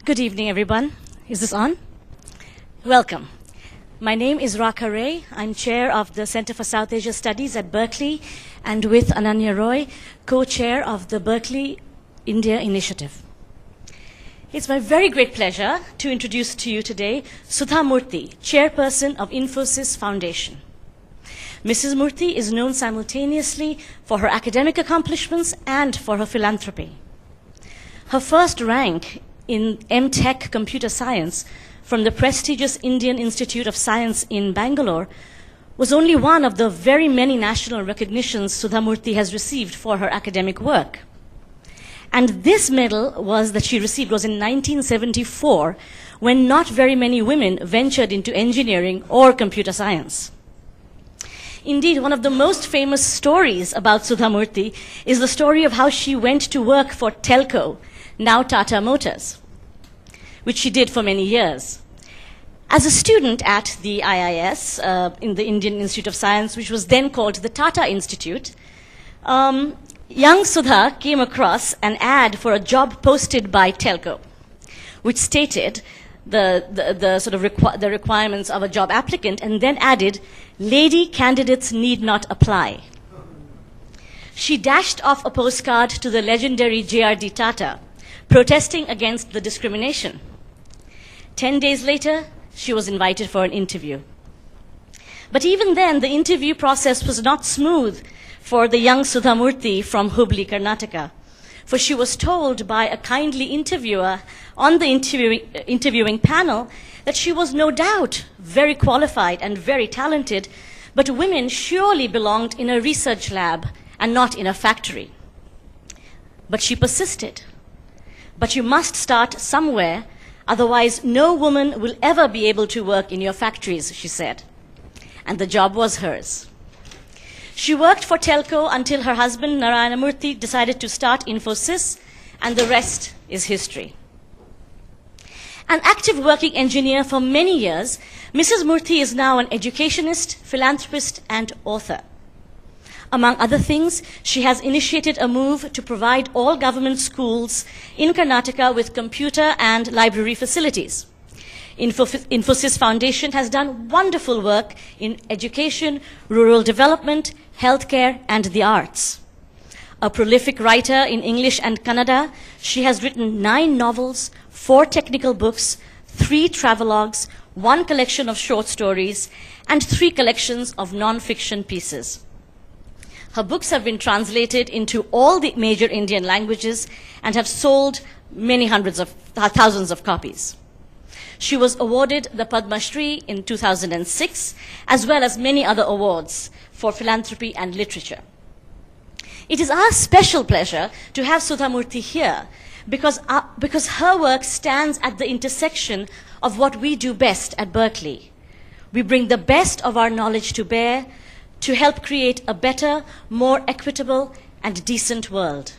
Good evening, everyone. Is this on? Welcome. My name is Raka Ray. I'm chair of the Center for South Asia Studies at Berkeley, and with Ananya Roy, co-chair of the Berkeley India Initiative. It's my very great pleasure to introduce to you today Sudha Murthy, chairperson of Infosys Foundation. Mrs. Murthy is known simultaneously for her academic accomplishments and for her philanthropy. Her first rank in M.Tech Computer Science from the prestigious Indian Institute of Science in Bangalore was only one of the very many national recognitions Sudha Murthy has received for her academic work. And this medal that she received was in 1974, when not very many women ventured into engineering or computer science. Indeed, one of the most famous stories about Sudha Murthy is the story of how she went to work for Telco, now Tata Motors, which she did for many years. As a student at the IIS, in the Indian Institute of Science, which was then called the Tata Institute, young Sudha came across an ad for a job posted by Telco, which stated the requirements of a job applicant, and then added, "Lady candidates need not apply." She dashed off a postcard to the legendary J.R.D. Tata, protesting against the discrimination. 10 days later, she was invited for an interview. But even then, the interview process was not smooth for the young Sudha Murthy from Hubli, Karnataka, for she was told by a kindly interviewer on the interviewing panel that she was no doubt very qualified and very talented, but women surely belonged in a research lab and not in a factory. But she persisted. "But you must start somewhere, otherwise no woman will ever be able to work in your factories," she said. And the job was hers. She worked for Telco until her husband, Narayana Murthy, decided to start Infosys, and the rest is history. An active working engineer for many years, Mrs. Murthy is now an educationist, philanthropist, and author. Among other things, she has initiated a move to provide all government schools in Karnataka with computer and library facilities. Infosys Foundation has done wonderful work in education, rural development, healthcare, and the arts. A prolific writer in English and Kannada, she has written 9 novels, 4 technical books, 3 travelogues, 1 collection of short stories, and 3 collections of non-fiction pieces. Her books have been translated into all the major Indian languages and have sold thousands of copies. She was awarded the Padma Shri in 2006, as well as many other awards for philanthropy and literature. It is our special pleasure to have Sudha Murthy here because her work stands at the intersection of what we do best at Berkeley. We bring the best of our knowledge to bear to help create a better, more equitable, and decent world.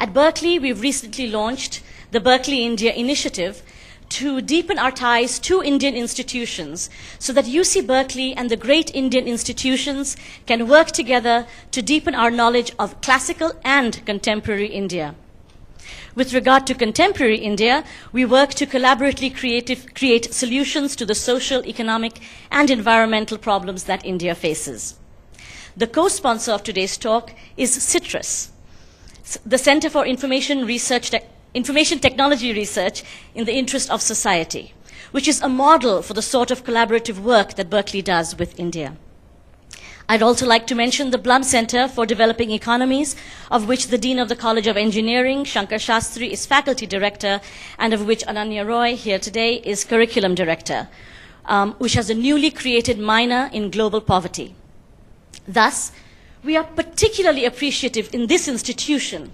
At Berkeley, we've recently launched the Berkeley India Initiative to deepen our ties to Indian institutions so that UC Berkeley and the great Indian institutions can work together to deepen our knowledge of classical and contemporary India. With regard to contemporary India, we work to collaboratively create solutions to the social, economic, and environmental problems that India faces. The co-sponsor of today's talk is CITRUS, the Center for Information Technology Research in the Interest of Society, which is a model for the sort of collaborative work that Berkeley does with India. I'd also like to mention the Blum Center for Developing Economies, of which the Dean of the College of Engineering, Shankar Shastri, is faculty director, and of which Ananya Roy, here today, is curriculum director, which has a newly created minor in global poverty. Thus, we are particularly appreciative in this institution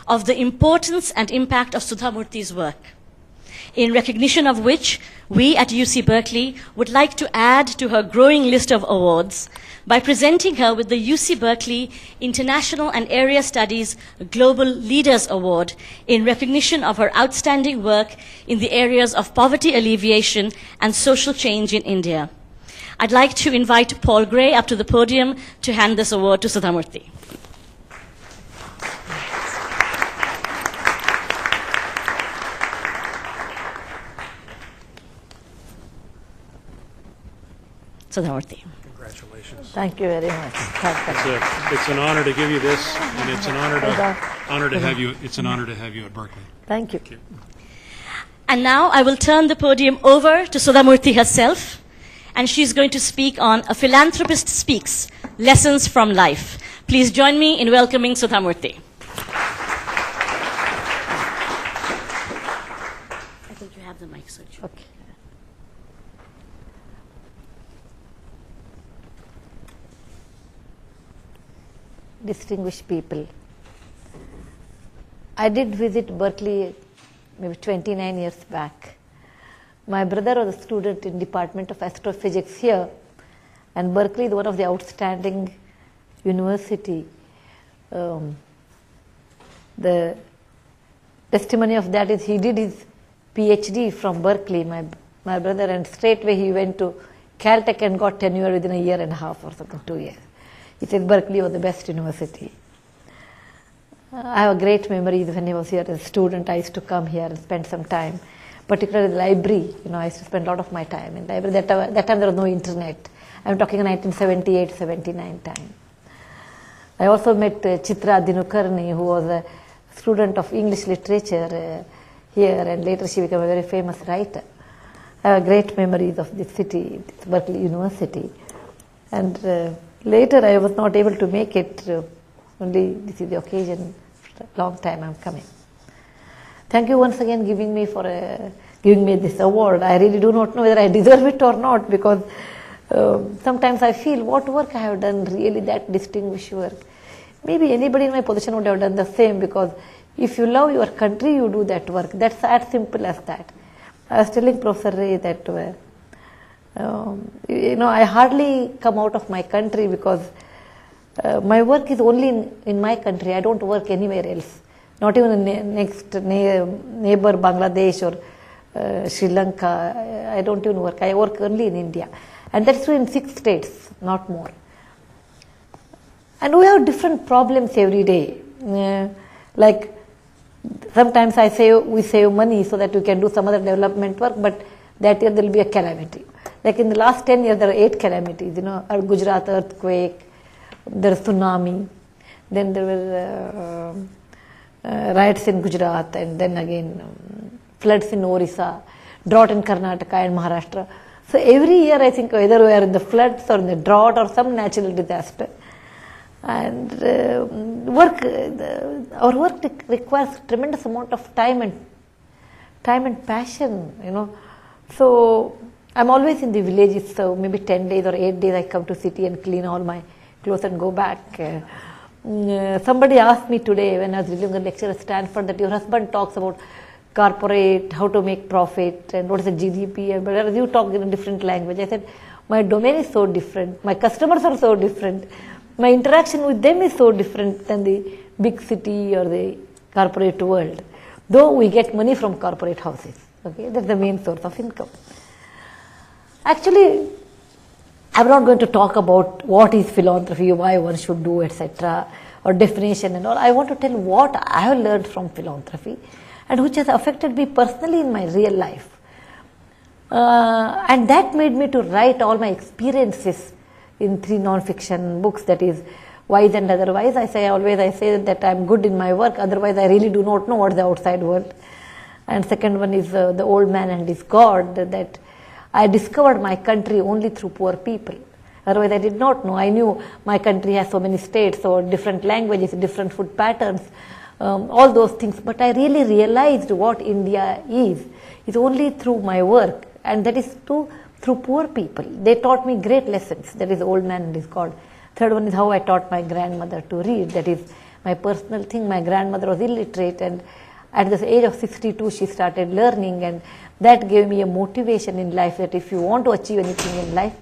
of the importance and impact of Sudha Murthy's work, in recognition of which we at UC Berkeley would like to add to her growing list of awards by presenting her with the UC Berkeley International and Area Studies Global Leaders Award in recognition of her outstanding work in the areas of poverty alleviation and social change in India. I'd like to invite Paul Gray up to the podium to hand this award to Sudha Murthy. Sudhamurthy. Congratulations. Thank you very much. It's an honor to give you this, and it's an honor to have you. It's an honor to have you at Berkeley. Thank you. Thank you. And now I will turn the podium over to Sudhamurthy herself, and she's going to speak on A Philanthropist Speaks, Lessons from Life. Please join me in welcoming Sudhamurthy. I think you have the mic, Suju. Okay. Distinguished people, I did visit Berkeley maybe 29 years back. My brother was a student in Department of Astrophysics here, and Berkeley is one of the outstanding university. The testimony of that is he did his PhD from Berkeley, my brother, and straightway he went to Caltech and got tenure within a year and a half or something, 2 years. He said Berkeley was the best university. I have a great memory when he was here as a student. I used to come here and spend some time, particularly the library. I used to spend a lot of my time in the library. That time there was no internet. I'm talking 1978, 79 time. I also met Chitra Dinukarni, who was a student of English literature here, and later she became a very famous writer. I have great memories of this city, this Berkeley University. And later I was not able to make it. Only this is the occasion. Long time I'm coming. Thank you once again giving me this award. I really do not know whether I deserve it or not, because sometimes I feel what work I have done, really that distinguished work. Maybe anybody in my position would have done the same, because if you love your country, you do that work. That's as simple as that. I was telling Professor Ray that I hardly come out of my country because my work is only in my country. I don't work anywhere else. Not even in next neighbor Bangladesh or Sri Lanka. I don't even work. I work only in India. And that's true in 6 states, not more. And we have different problems every day. Like sometimes I say we save money so that we can do some other development work, but that year there will be a calamity. Like in the last 10 years, there are 8 calamities. Gujarat earthquake, there was tsunami, then there were riots in Gujarat, and then again floods in Orissa, drought in Karnataka and Maharashtra. So every year I think either we are in the floods or in the drought or some natural disaster. And our work requires tremendous amount of time and passion, So I'm always in the villages, so maybe 10 days or 8 days I come to city and clean all my clothes and go back. Somebody asked me today when I was delivering a lecture at Stanford that your husband talks about corporate, how to make profit, and what is the GDP, but you talk in a different language. I said, my domain is so different, my customers are so different, my interaction with them is so different than the big city or the corporate world. Though we get money from corporate houses, okay, that's the main source of income. Actually, I'm not going to talk about what is philanthropy, why one should do, etc., or definition and all. I want to tell what I have learned from philanthropy and which has affected me personally in my real life. And that made me to write all my experiences in 3 non-fiction books, that is Wise and Otherwise. I say that I'm good in my work, otherwise I really do not know what's the outside world. And second one is The Old Man and His God, that I discovered my country only through poor people. Otherwise I did not know. I knew my country has so many states or different languages, different food patterns, all those things. But I really realized what India is only through my work, and that is through poor people. They taught me great lessons. That is The Old Man and His God. Third one is how I taught my grandmother to read. That is my personal thing. My grandmother was illiterate, and at the age of 62 she started learning, and that gave me a motivation in life that if you want to achieve anything in life,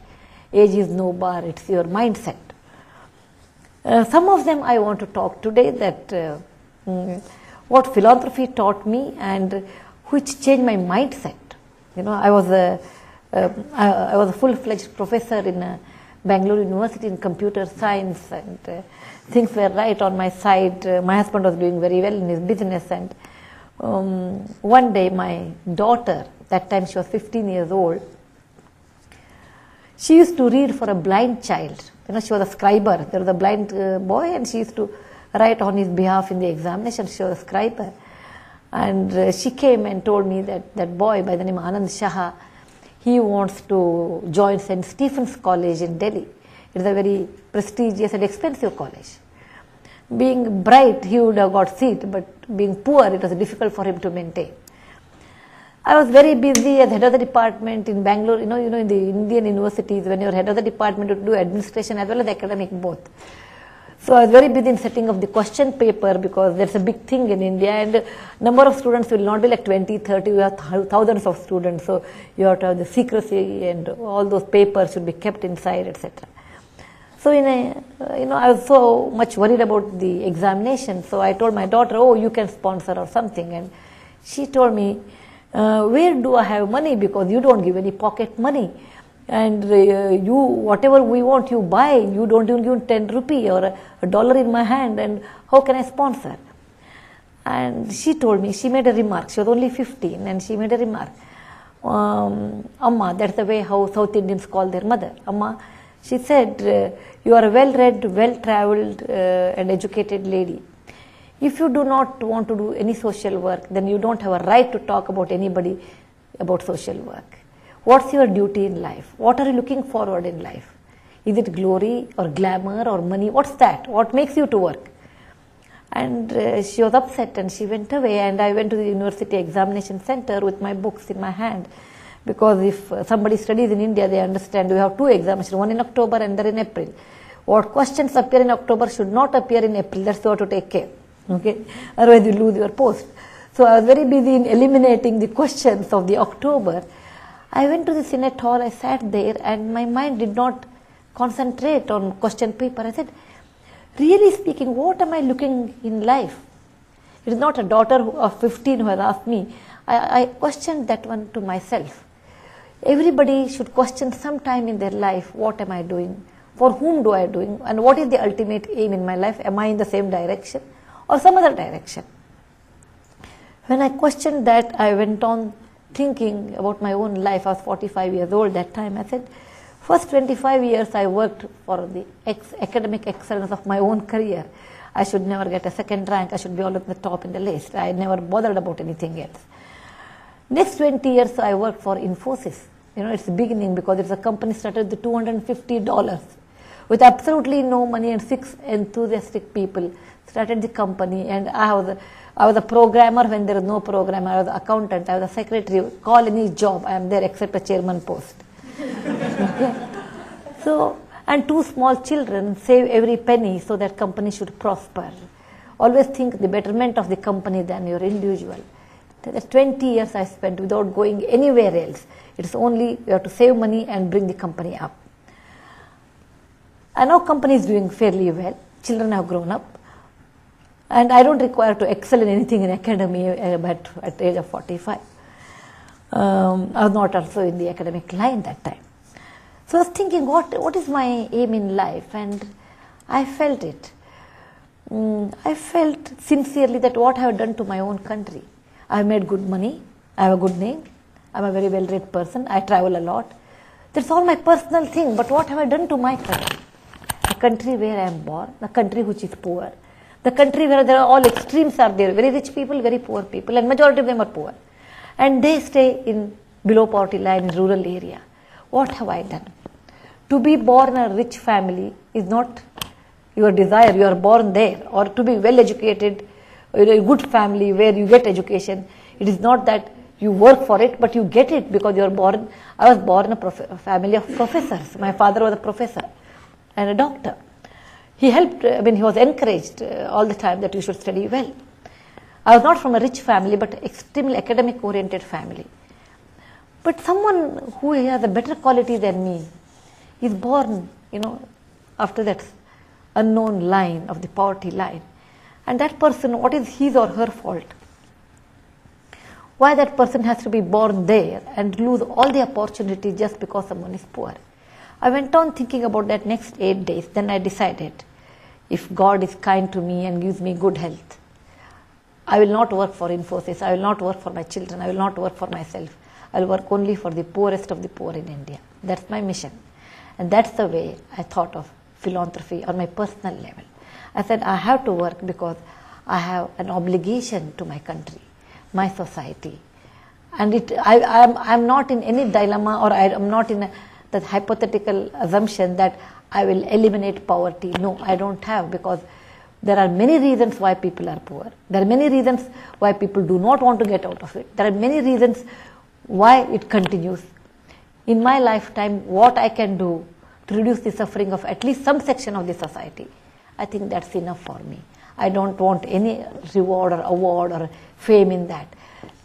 age is no bar, it's your mindset. Some of them I want to talk today, that what philanthropy taught me and which changed my mindset. I was a full-fledged professor in Bangalore University in computer science, and things were right on my side. My husband was doing very well in his business, and one day my daughter, that time she was 15 years old, She used to read for a blind child. She was a scriber. There was a blind boy, and she used to write on his behalf in the examination. She was a scriber. And she came and told me that that boy by the name of Anand Shah, he wants to join St. Stephen's College in Delhi. It is a very prestigious and expensive college. Being bright, he would have got seat, but being poor, it was difficult for him to maintain. I was very busy as head of the department in Bangalore. In the Indian universities, when you're head of the department, you do administration as well as academic both. So I was very busy in setting up the question paper, because that's a big thing in India, and number of students will not be like 20, 30, we have thousands of students, so you have to have the secrecy, and all those papers should be kept inside, etc. So I was so much worried about the examination, so I told my daughter, oh, you can sponsor or something, and she told me, where do I have money, because you don't give any pocket money. And you, whatever we want, you buy. You don't even give 10 rupee or a dollar in my hand, and how can I sponsor? And she told me, she made a remark. She was only 15, and she made a remark. Amma, that's the way how South Indians call their mother. Amma, she said, you are a well-read, well-traveled and educated lady. If you do not want to do any social work, then you don't have a right to talk about anybody about social work. What's your duty in life? What are you looking forward in life? Is it glory or glamour or money? What's that? What makes you to work? And she was upset and she went away, and I went to the university examination center with my books in my hand, because if somebody studies in India, they understand we have two examinations, one in October and another in April. What questions appear in October should not appear in April. That's what to take care. Okay? Otherwise you lose your post. So I was very busy in eliminating the questions of the October. I went to the Senate hall, I sat there, and my mind did not concentrate on question paper. I said, really speaking, what am I looking in life? It is not a daughter of 15 who has asked me. I questioned that one to myself. Everybody should question sometime in their life, what am I doing? For whom do I doing? And what is the ultimate aim in my life? Am I in the same direction or some other direction? When I questioned that, I went on thinking about my own life. I was 45 years old that time. I said, first 25 years I worked for the academic excellence of my own career. I should never get a second rank. I should be all at the top in the list. I never bothered about anything else. Next 20 years I worked for Infosys. It's the beginning, because it's a company started with $250 with absolutely no money, and 6 enthusiastic people started the company. And I was a programmer when there was no programmer. I was an accountant. I was a secretary. Call any job, I am there except a chairman post. Okay. So, and 2 small children, save every penny so that company should prosper. Always think the betterment of the company than your individual. That's 20 years I spent without going anywhere else. It's only you have to save money and bring the company up. And now company is doing fairly well. Children have grown up. And I don't require to excel in anything in academy but at the age of 45. I was not also in the academic line that time. So I was thinking, what is my aim in life? And I felt it. I felt sincerely that what I have done to my own country. I have made good money. I have a good name. I am a very well-read person. I travel a lot. That's all my personal thing. But what have I done to my country? The country where I am born, the country which is poor, the country where there are all extremes are there, very rich people, very poor people, and majority of them are poor. And they stay in below poverty line in rural area. What have I done? To be born in a rich family is not your desire, you are born there. Or to be well educated, in a good family where you get education, it is not that you work for it, but you get it because you are born. I was born in a family of professors. My father was a professor and a doctor. He helped, he was encouraged all the time that you should study well. I was not from a rich family, but extremely academic oriented family. But someone who has a better quality than me is born, after that unknown line of the poverty line. And that person, what is his or her fault? Why that person has to be born there and lose all the opportunity just because someone is poor? I went on thinking about that next 8 days. Then I decided, if God is kind to me and gives me good health, I will not work for Infosys. I will not work for my children. I will not work for myself. I will work only for the poorest of the poor in India. That's my mission. And that's the way I thought of philanthropy on my personal level. I said, I have to work because I have an obligation to my country, my society. And I'm not in any dilemma, or I'm not in that hypothetical assumption that I will eliminate poverty. No, I don't have, because there are many reasons why people are poor. There are many reasons why people do not want to get out of it. There are many reasons why it continues. In my lifetime, what I can do to reduce the suffering of at least some section of the society, I think that's enough for me. I don't want any reward or award or fame in that.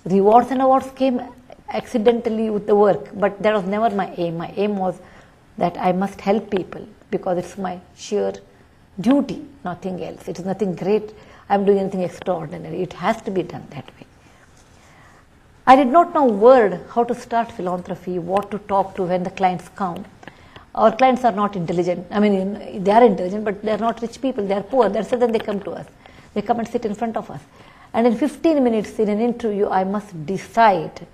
Rewards and awards came accidentally with the work, but that was never my aim. My aim was that I must help people because it's my sheer duty, nothing else. It is nothing great. I'm doing anything extraordinary. It has to be done that way. I did not know a word how to start philanthropy, what to talk to when the clients come. Our clients are not intelligent. I mean, they are intelligent, but they are not rich people. They are poor. That's why they come to us. They come and sit in front of us. And in 15 minutes in an interview, I must decide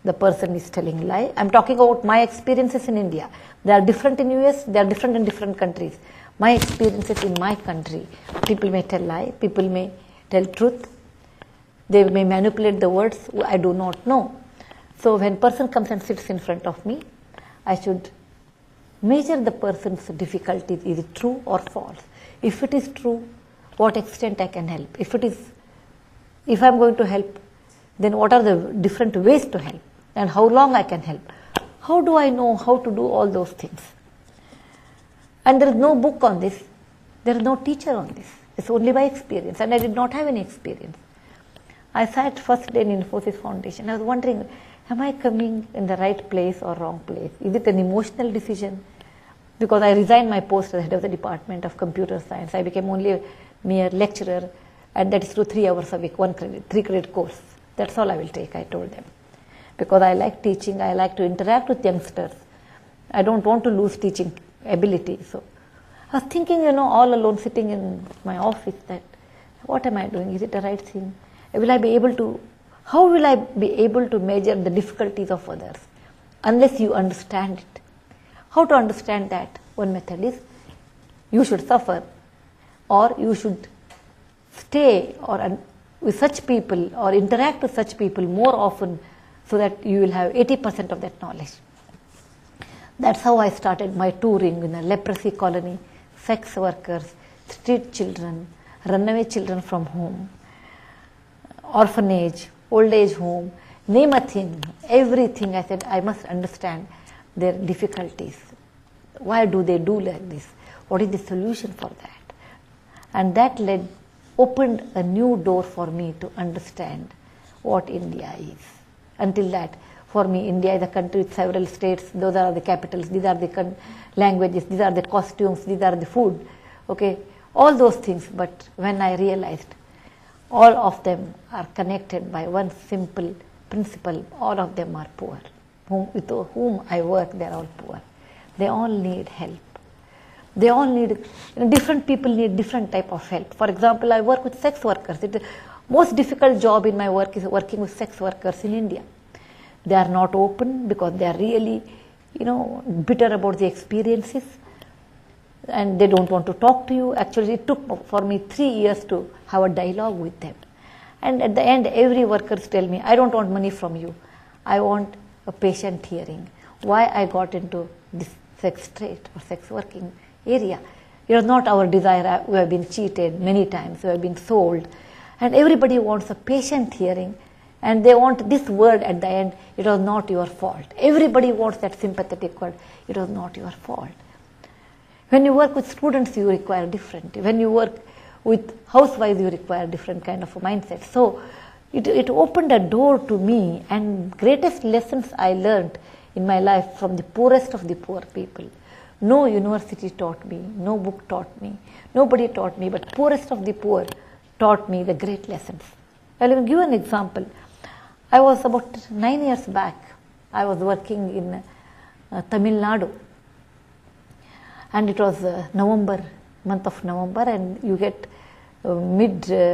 the person is telling lie. I'm talking about my experiences in India. They are different in US. They are different in different countries. My experiences in my country. People may tell lie. People may tell truth. They may manipulate the words. I do not know. So when person comes and sits in front of me, I should measure the person's difficulties. Is it true or false? If it is true, what extent I can help? If I'm going to help, then what are the different ways to help and how long I can help? How do I know how to do all those things? And there is no book on this. There is no teacher on this. It's only by experience, and I did not have any experience. I sat first day in Infosys Foundation. I was wondering, am I coming in the right place or wrong place? Is it an emotional decision? Because I resigned my post as head of the Department of Computer Science. I became only a mere lecturer, and that is through 3 hours a week, 1 credit, 3 credit course. That's all I will take, I told them. Because I like teaching, I like to interact with youngsters. I don't want to lose teaching ability. So I was thinking, all alone sitting in my office, that what am I doing? Is it the right thing? How will I be able to measure the difficulties of others unless you understand it? How to understand that? One method is you should suffer, or you should stay with such people or interact with such people more often so that you will have 80% of that knowledge. That's how I started my touring in a leprosy colony, sex workers, street children, runaway children from home, orphanage, old age home, name a thing, everything. I said, I must understand their difficulties. Why do they do like this? What is the solution for that? And that opened a new door for me to understand what India is. Until that, for me, India is a country with several states. Those are the capitals. These are the languages. These are the costumes. These are the food. Okay, all those things. But when I realized all of them are connected by one simple principle, all of them are poor. With whom I work, they are all poor. They all need help. They all need, different people need different type of help. For example, I work with sex workers. The most difficult job in my work is working with sex workers in India. They are not open because they are really, bitter about the experiences, and they don't want to talk to you. Actually, it took for me 3 years to have a dialogue with them. And at the end, every worker tell me, I don't want money from you. I want a patient hearing. Why I got into this sex trade or sex working area. It was not our desire. We have been cheated many times. We have been sold. And everybody wants a patient hearing. And they want this word at the end, it was not your fault. Everybody wants that sympathetic word, it was not your fault. When you work with students, you require different. When you work with housewives, you require different kind of a mindset. So it opened a door to me, and greatest lessons I learned in my life from the poorest of the poor people. No university taught me, no book taught me, nobody taught me, but poorest of the poor taught me the great lessons. I will give an example. I was about 9 years back, I was working in Tamil Nadu, and it was month of November, and you get mid-November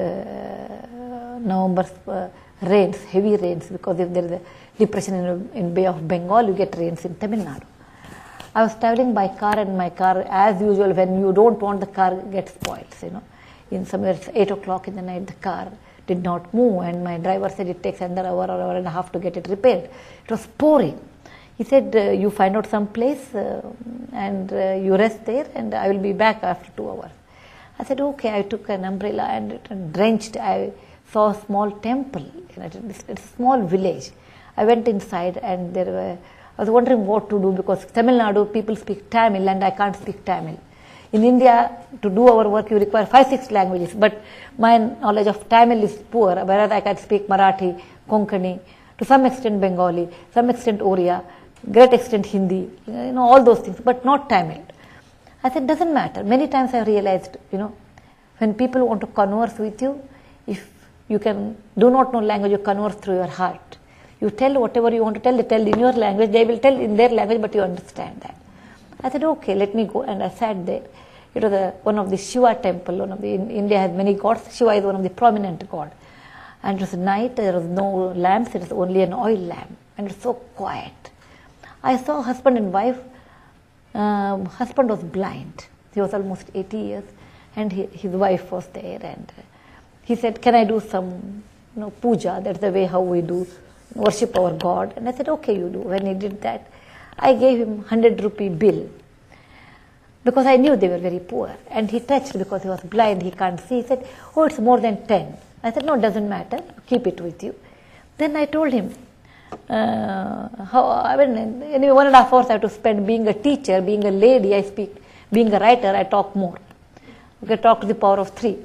rains, heavy rains, because if there is a depression in Bay of Bengal, you get rains in Tamil Nadu. I was traveling by car, and my car, as usual, when you don't want the car, gets spoiled, In somewhere it's 8 o'clock in the night, the car did not move, and my driver said it takes another hour or hour and a half to get it repaired. It was pouring. He said, you find out some place and you rest there, and I will be back after 2 hours. I said, okay. I took an umbrella and it drenched. I saw a small temple. It's a small village. I went inside, and I was wondering what to do, because Tamil Nadu people speak Tamil and I can't speak Tamil. In India, to do our work, you require 5-6 languages, but my knowledge of Tamil is poor, whereas I can speak Marathi, Konkani, to some extent Bengali, some extent Oriya, great extent Hindi, all those things, but not Tamil. I said, doesn't matter. Many times I realized, when people want to converse with you, if you do not know language, you converse through your heart. You tell whatever you want to tell, they tell in your language, they will tell in their language, but you understand that. I said, okay, let me go, and I sat there. It was one of the Shiva temple, in India has many gods. Shiva is one of the prominent god. And it was night, there was no lamps, it was only an oil lamp, and it was so quiet. I saw husband and wife. Husband was blind. He was almost 80 years, and his wife was there, and he said, can I do some puja? That's the way how we do worship our God. And I said, okay, you do. When he did that, I gave him 100 rupee bill, because I knew they were very poor. And he touched, because he was blind, he can't see. He said, oh, it's more than 10. I said, no, it doesn't matter. Keep it with you. Then I told him, anyway, 1.5 hours I have to spend being a teacher, being a lady, I speak, being a writer, I talk more. Okay, talk to the power of 3.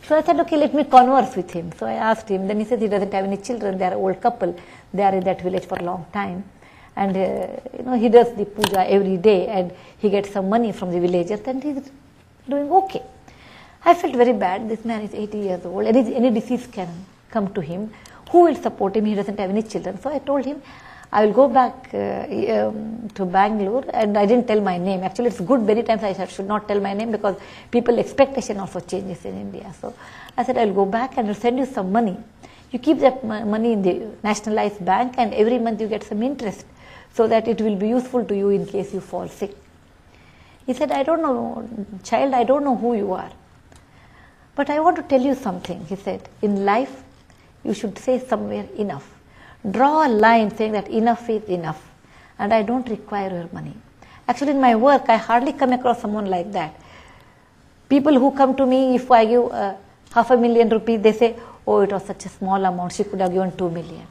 So I said, okay, let me converse with him. So I asked him. Then he said he doesn't have any children. They are an old couple. They are in that village for a long time. And, he does the puja every day, and he gets some money from the villagers, and he's doing okay. I felt very bad. This man is 80 years old. Any disease can come to him. Who will support him? He doesn't have any children. So I told him, I will go back to Bangalore, and I didn't tell my name. Actually, it's good many times I should not tell my name, because people expectation also changes in India. So I said, I will go back and I will send you some money. You keep that money in the nationalized bank, and every month you get some interest, so that it will be useful to you in case you fall sick. He said, I don't know, child, I don't know who you are, but I want to tell you something. He said, in life, you should say somewhere enough. Draw a line saying that enough is enough, and I don't require your money. Actually, in my work, I hardly come across someone like that. People who come to me, if I give 500,000 rupees, they say, oh, it was such a small amount, she could have given 2 million.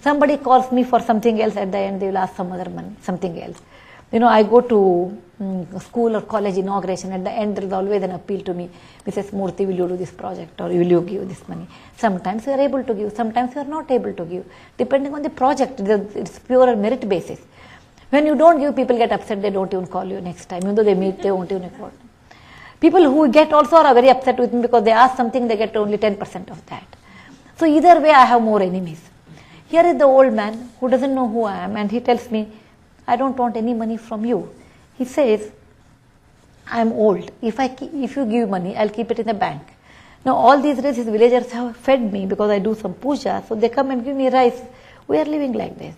Somebody calls me for something else, at the end they will ask some other money, something else. I go to school or college inauguration, at the end there is always an appeal to me, Mrs. Murthy, will you do this project, or will you give this money? Sometimes you are able to give, sometimes you are not able to give, depending on the project. It's pure merit basis. When you don't give, people get upset, they don't even call you next time. Even though they meet, they won't even call. People who get also are very upset with me, because they ask something, they get only 10% of that. So either way, I have more enemies. Here is the old man who doesn't know who I am, and he tells me, I don't want any money from you. He says, I am old. If you give money, I'll keep it in the bank. Now all these days his villagers have fed me, because I do some puja, so they come and give me rice. We are living like this.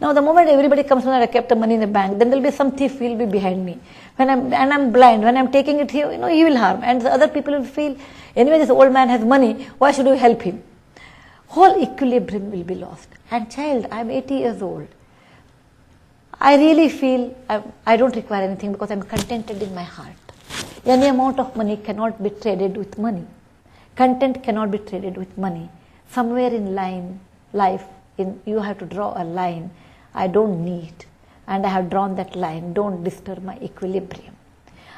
Now the moment everybody comes when I kept the money in the bank, then there will be some thief who will be behind me. I'm blind, when I'm taking it here, he will harm. And the other people will feel, anyway this old man has money, why should we help him? Whole equilibrium will be lost. And child, I'm 80 years old. I really feel I don't require anything, because I'm contented in my heart. Any amount of money cannot be traded with money. Content cannot be traded with money. Somewhere in life, you have to draw a line. I don't need, and I have drawn that line. Don't disturb my equilibrium.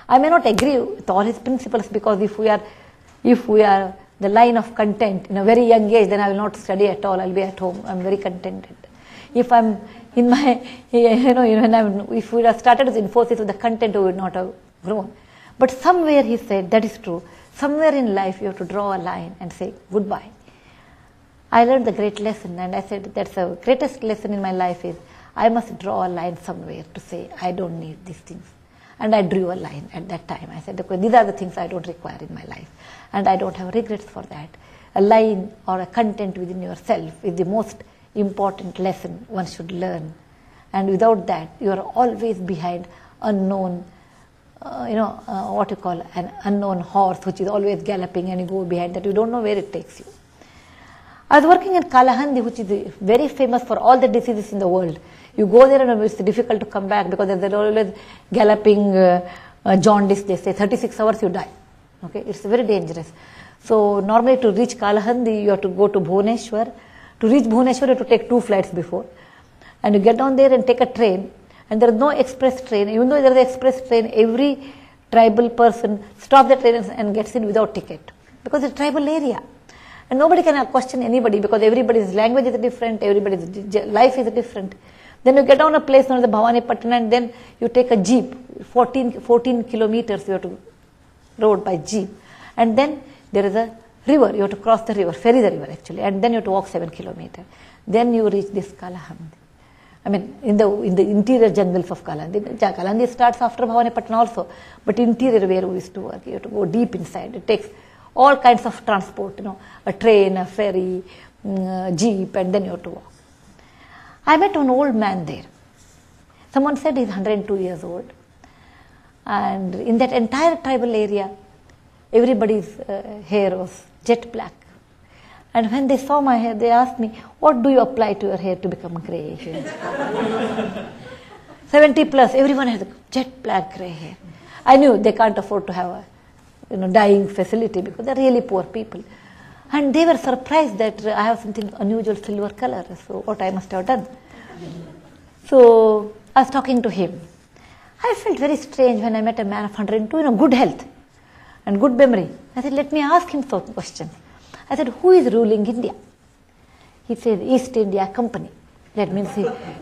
I may not agree with all his principles, because if we are the line of content in a very young age, then I will not study at all. I'll be at home. I'm very contented. If I'm in my, if we have started as Infosys with the content, we would not have grown. But somewhere he said, that is true. Somewhere in life you have to draw a line and say goodbye. I learned the great lesson, and I said that's the greatest lesson in my life is I must draw a line somewhere to say I don't need these things. And I drew a line at that time. I said, okay, these are the things I don't require in my life, and I don't have regrets for that. A line or a content within yourself is the most important lesson one should learn. And without that, you are always behind unknown, what you call an unknown horse, which is always galloping, and you go behind that. You don't know where it takes you. I was working in Kalahandi, which is very famous for all the diseases in the world. You go there and it's difficult to come back because there's always galloping jaundice. They say 36 hours you die. Okay, it's very dangerous. So normally to reach Kalahandi, you have to go to Bhubaneswar. To reach Bhubaneswar, you have to take 2 flights before. And you get down there and take a train. And there is no express train. Even though there is an express train, every tribal person stops the train and gets in without ticket. Because it's a tribal area. And nobody can question anybody because everybody's language is different, everybody's life is different. Then you get down a place known as the Bhawanipatna, and then you take a jeep, 14 kilometers you have to road by jeep. And then there is a river, you have to cross the river, ferry the river actually, and then you have to walk 7 kilometers. Then you reach this Kalahandi. I mean, in the interior jungles of Kalahandi. Kalahandi starts after Bhawanipatna also, but interior where we used to work, you have to go deep inside. It takes all kinds of transport, a train, a ferry, jeep, and then you have to walk. I met an old man there. Someone said he's 102 years old. And in that entire tribal area, everybody's hair was jet black. And when they saw my hair, they asked me, what do you apply to your hair to become grey? 70 plus, everyone has jet black grey hair. I knew they can't afford to have a dyeing facility because they're really poor people. And they were surprised that I have something unusual silver color, so what I must have done. So I was talking to him. I felt very strange when I met a man of 102, good health and good memory. I said, let me ask him some questions. I said, who is ruling India? He said, East India Company. That means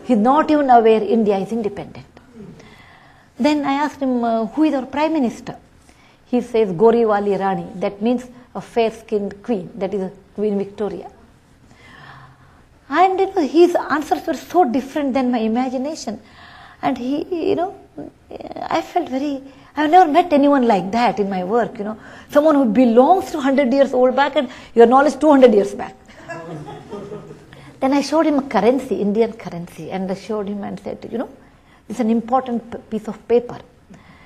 he's not even aware India is independent. Then I asked him, who is our Prime Minister? He says, Goriwali Rani. That means a fair-skinned queen. That is Queen Victoria. And his answers were so different than my imagination. And I felt I've never met anyone like that in my work, Someone who belongs to 100 years old back and your knowledge 200 years back. Then I showed him a currency, Indian currency, and I showed him and said, it's an important piece of paper.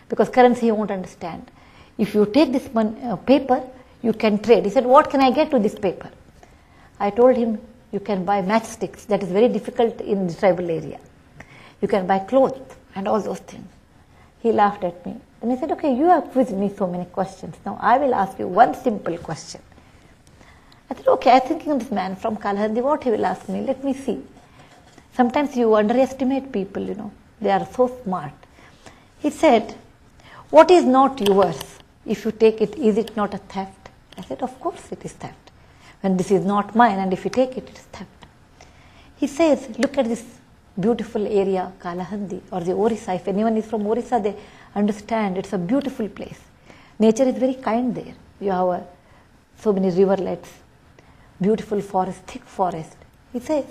Because currency he won't understand. If you take this paper, you can trade. He said, what can I get with this paper? I told him, you can buy matchsticks. That is very difficult in the tribal area. You can buy clothes and all those things. He laughed at me. And he said, okay, you have quizzed me so many questions. Now I will ask you one simple question. I said, okay, I'm thinking of this man from Kalahandi, what he will ask me. Let me see. Sometimes you underestimate people, They are so smart. He said, what is not yours? If you take it, is it not a theft? I said, of course it is theft. When this is not mine, and if you take it, it is theft. He says, look at this beautiful area, Kalahandi, or the Orissa. If anyone is from Orissa, they understand it's a beautiful place. Nature is very kind there. You have so many riverlets, beautiful forest, thick forest. He says,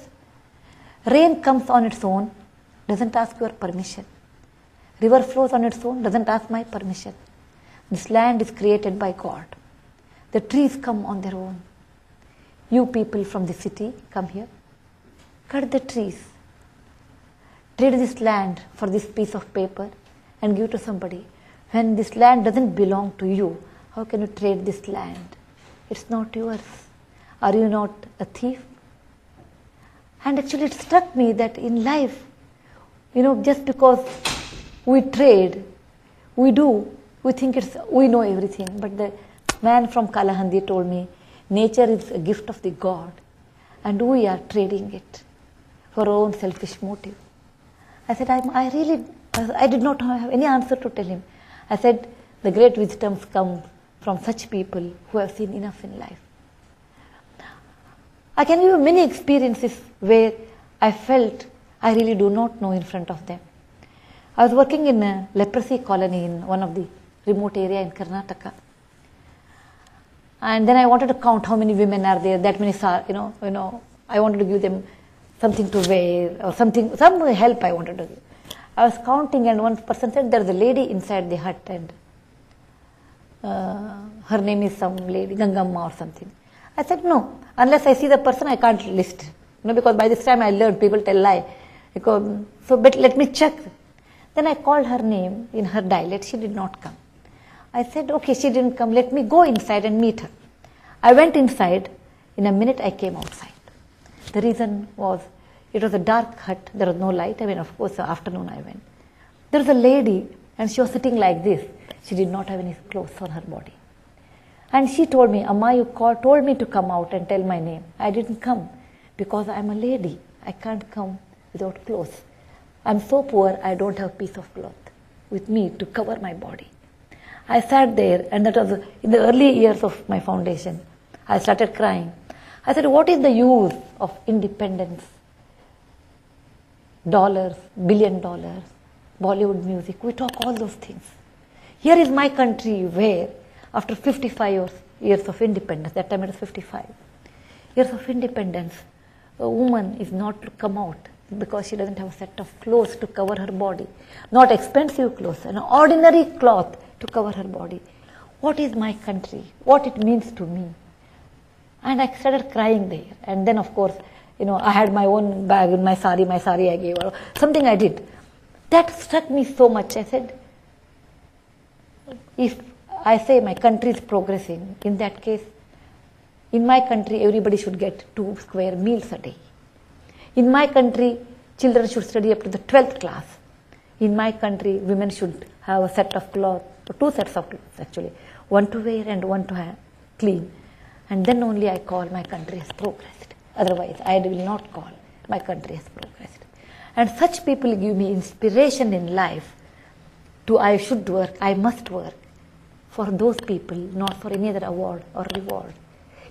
rain comes on its own, doesn't ask your permission. River flows on its own, doesn't ask my permission. This land is created by God. The trees come on their own. You people from the city come here, cut the trees, trade this land for this piece of paper and give to somebody. When this land doesn't belong to you, how can you trade this land? It's not yours. Are you not a thief? And actually it struck me that in life, just because we trade, we think we know everything. But the man from Kalahandi told me, nature is a gift of the God and we are trading it for our own selfish motive. I said, I did not have any answer to tell him. I said, the great wisdoms come from such people who have seen enough in life. I can give you many experiences where I felt I really do not know in front of them. I was working in a leprosy colony in one of the remote area in Karnataka. And then I wanted to count how many women are there, that many, I wanted to give them something to wear or something, some help I wanted to give. I was counting and one person said, there's a lady inside the hut and her name is some lady, Gangamma or something. I said, no, unless I see the person, I can't list. Because by this time I learned, people tell lie. But let me check. Then I called her name in her dialect. She did not come. I said, okay, she didn't come. Let me go inside and meet her. I went inside. In a minute, I came outside. The reason was, it was a dark hut. There was no light. I mean, of course, the afternoon I went. There was a lady, and she was sitting like this. She did not have any clothes on her body. And she told me, Amma, you told me to come out and tell my name. I didn't come because I'm a lady. I can't come without clothes. I'm so poor, I don't have a piece of cloth with me to cover my body. I sat there, and that was in the early years of my foundation. I started crying. I said, what is the use of independence? Dollars, $1 billion, Bollywood music, we talk all those things. Here is my country where, after 55 years of independence, that time it was 55 years of independence, a woman is not to come out because she doesn't have a set of clothes to cover her body. Not expensive clothes, an ordinary cloth to cover her body. What is my country? What it means to me? And I started crying there. And then, of course, I had my own bag in my sari I gave her. Something I did. That struck me so much. I said, if I say my country is progressing, in that case, in my country, everybody should get 2 square meals a day. In my country, children should study up to the 12th class. In my country, women should have a set of clothes, or 2 sets of clothes actually, one to wear and one to clean. And then only I call my country has progressed. Otherwise, I will not call my country has progressed. And such people give me inspiration in life to I should work, I must work for those people, not for any other award or reward.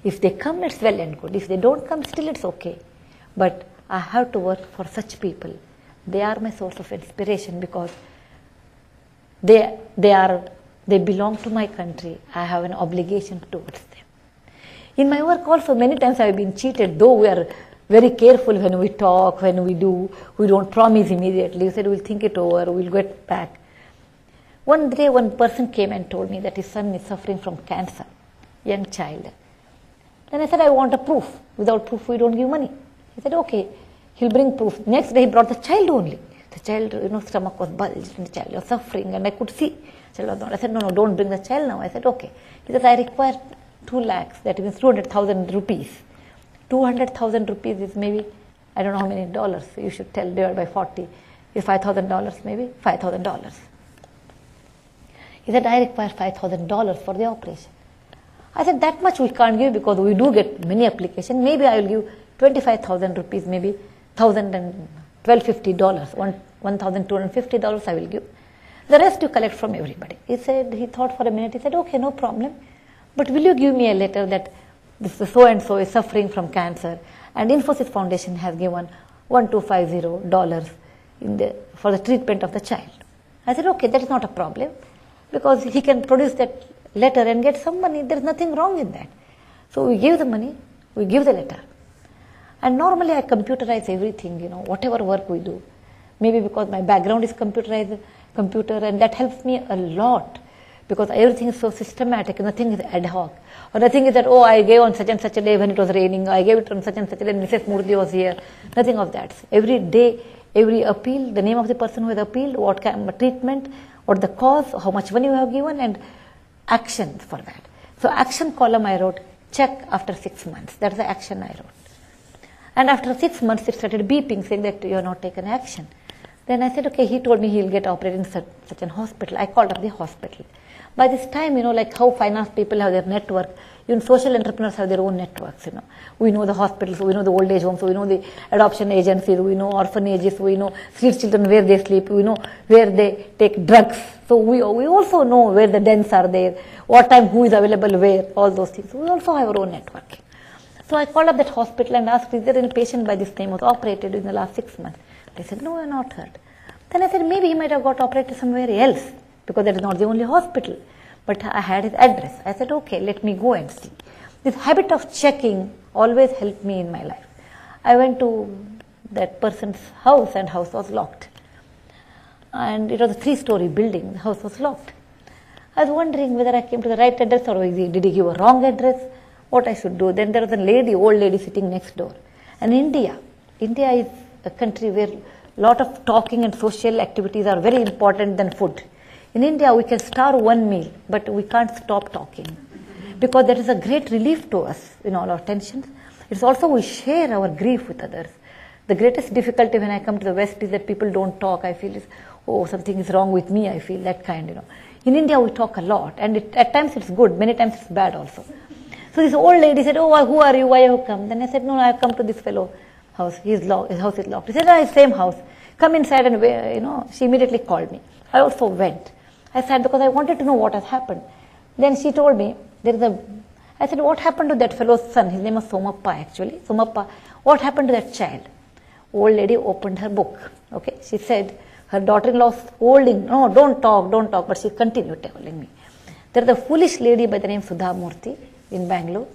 If they come, it's well and good. If they don't come, still it's okay. But I have to work for such people. They are my source of inspiration because they belong to my country. I have an obligation towards them. In my work also, many times I have been cheated, though we are very careful when we talk, when we do. We don't promise immediately. We said we'll think it over, we'll get back. One day, one person came and told me that his son is suffering from cancer, young child. Then I said, I want a proof. Without proof, we don't give money. He said, okay, he'll bring proof. Next day, he brought the child only. The child, stomach was bulged, and the child was suffering, and I could see. I said, no, don't bring the child now. I said, okay. He said, I require 2 lakhs, that means 200,000 rupees. 200,000 rupees is maybe, I don't know how many dollars, you should tell, divided by 40. Is $5,000 maybe? $5,000. He said, I require $5,000 for the operation. I said, that much we can't give because we do get many applications. Maybe I will give 25,000 rupees, maybe $1,250, $1,250 I will give. The rest you collect from everybody. He thought for a minute, he said, okay, no problem. But will you give me a letter that this so-and-so is suffering from cancer and Infosys Foundation has given $1,250 for the treatment of the child. I said, okay, that is not a problem because he can produce that letter and get some money. There is nothing wrong in that. So we give the money, we give the letter. And normally I computerize everything, whatever work we do. Maybe because my background is computer, and that helps me a lot. Because everything is so systematic, nothing is ad hoc. Or nothing is that, I gave on such and such a day when it was raining, I gave it on such and such a day when Mrs. Murthy was here. Nothing of that. Every day, every appeal, the name of the person who has appealed, what kind of treatment, what the cause, how much money you have given, and actions for that. So action column I wrote, check after 6 months. That's the action I wrote. And after 6 months, it started beeping, saying that you have not taken action. Then I said, okay, he told me he'll get operated in such an hospital. I called up the hospital. By this time, like how finance people have their network, even social entrepreneurs have their own networks, We know the hospitals, we know the old age homes, we know the adoption agencies, we know orphanages, we know street children where they sleep, we know where they take drugs. So we also know where the dens are there, what time who is available where, all those things. We also have our own network. So I called up that hospital and asked, is there any patient by this name was operated in the last 6 months? They said, no, I have not heard. Then I said, maybe he might have got operated somewhere else, because that is not the only hospital. But I had his address. I said, okay, let me go and see. This habit of checking always helped me in my life. I went to that person's house and house was locked. And it was a 3-story building. The house was locked. I was wondering whether I came to the right address or did he give a wrong address, what I should do. Then there was a lady, old lady sitting next door. And India is a country where lot of talking and social activities are very important than food. In India, we can starve one meal, but we can't stop talking because that is a great relief to us in all our tensions. It's also we share our grief with others. The greatest difficulty when I come to the West is that people don't talk. I feel, oh, something is wrong with me. I feel that kind, In India, we talk a lot, and at times it's good, many times it's bad also. So this old lady said, oh, who are you? Why have you come? Then I said, no, I have come to this fellow house. His house is locked. He said, no, same house. Come inside and, she immediately called me. I also went. I said, because I wanted to know what has happened. Then she told me, I said, what happened to that fellow's son? His name was Somappa actually. Somappa, what happened to that child? Old lady opened her book. Okay, she said, her daughter-in-law was scolding, no, don't talk, but she continued telling me. There is a foolish lady by the name Sudha Murthy in Bangalore.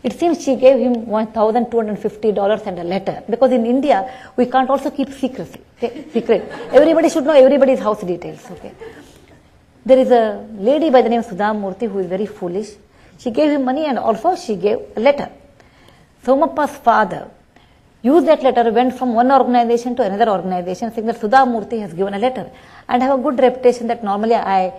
It seems she gave him $1,250 and a letter, because in India, we can't also keep secrecy. Okay? Secret. Everybody should know everybody's house details. Okay. There is a lady by the name Sudha Murthy who is very foolish. She gave him money and also she gave a letter. Somappa's father used that letter, went from one organization to another organization, saying that Sudha Murthy has given a letter. And I have a good reputation that normally I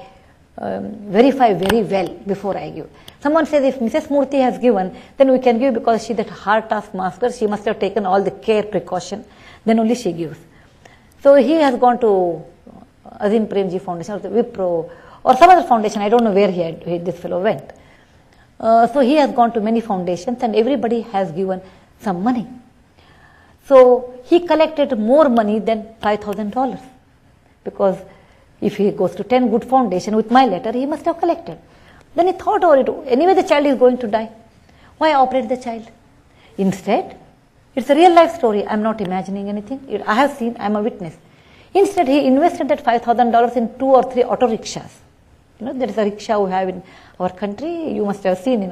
verify very well before I give. Someone says if Mrs. Murthy has given, then we can give because she is that hard task master. She must have taken all the care precaution. Then only she gives. So he has gone to Azim Premji Foundation or the Wipro or some other foundation. I don't know where this fellow went. So he has gone to many foundations and everybody has given some money. So he collected more money than $5,000 because if he goes to 10 good foundation with my letter, he must have collected. Then he thought about it. Anyway, the child is going to die. Why operate the child? Instead, it's a real life story. I'm not imagining anything. I have seen, I'm a witness. Instead, he invested that $5,000 in 2 or 3 auto rickshaws. There is a rickshaw we have in our country. You must have seen,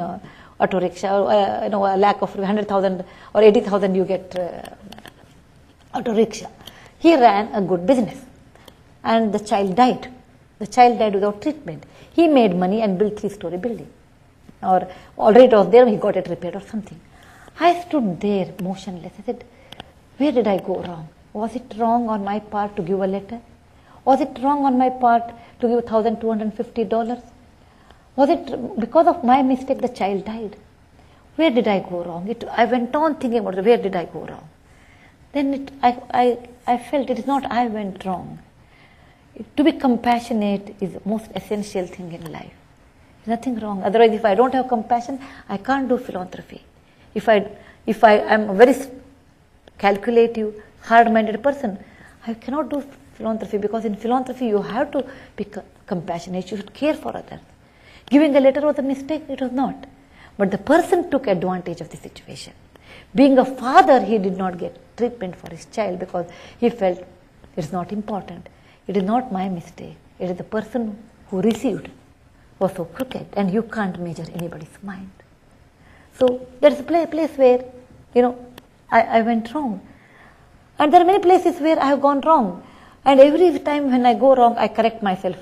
auto rickshaw, a lakh of 100,000 or 80,000 you get auto rickshaw. He ran a good business. And the child died. The child died without treatment. He made money and built 3-story building. Or already it was there, he got it repaired or something. I stood there motionless. I said, where did I go wrong? Was it wrong on my part to give a letter? Was it wrong on my part to give $1,250? Was it because of my mistake the child died? Where did I go wrong? I went on thinking about it, where did I go wrong? Then I felt it is not I went wrong. To be compassionate is the most essential thing in life. There's nothing wrong. Otherwise, if I don't have compassion, I can't do philanthropy. If I am a very calculative, hard-minded person, I cannot do philanthropy because in philanthropy you have to be compassionate. You should care for others. Giving a letter was a mistake. It was not. But the person took advantage of the situation. Being a father, he did not get treatment for his child because he felt it's not important. It is not my mistake. It is the person who received was so crooked, and you can't measure anybody's mind. So there is a place where, I went wrong. And there are many places where I have gone wrong. And every time when I go wrong, I correct myself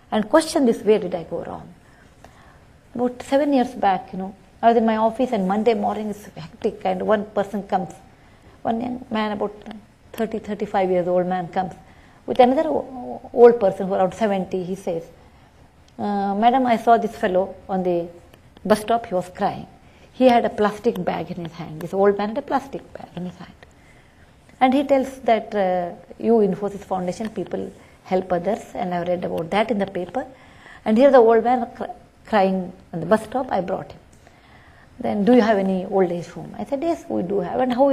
and question this, where did I go wrong? About 7 years back, I was in my office and Monday morning is hectic and one person comes. One young man, about 30, 35 years old man comes with another old person who around 70. He says, Madam, I saw this fellow on the bus stop. He was crying. He had a plastic bag in his hand. This old man had a plastic bag in his hand. And he tells that you, Infosys Foundation, people help others, and I've read about that in the paper. And here the old man crying on the bus stop, I brought him. Then, do you have any old age home? I said, yes, we do have. And how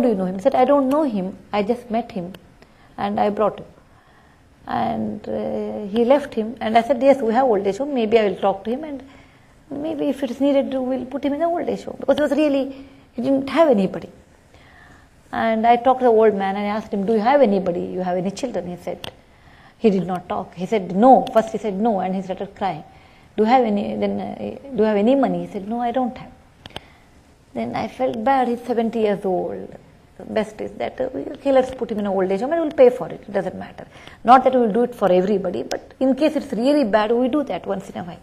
do you know him? He said, I don't know him. I just met him and I brought him. And he left him. And I said, yes, we have old age home. Maybe I will talk to him and maybe if it is needed, we'll put him in the old age home. Because he didn't have anybody. And I talked to the old man and I asked him, do you have anybody? You have any children? He said, he did not talk. He said, no. First he said no and he started crying. Do you have any money? He said, no, I don't have. Then I felt bad. He's 70 years old. The best is that, okay, let's put him in an old age home and we'll pay for it. It doesn't matter. Not that we will do it for everybody, but in case it's really bad, we do that once in a while.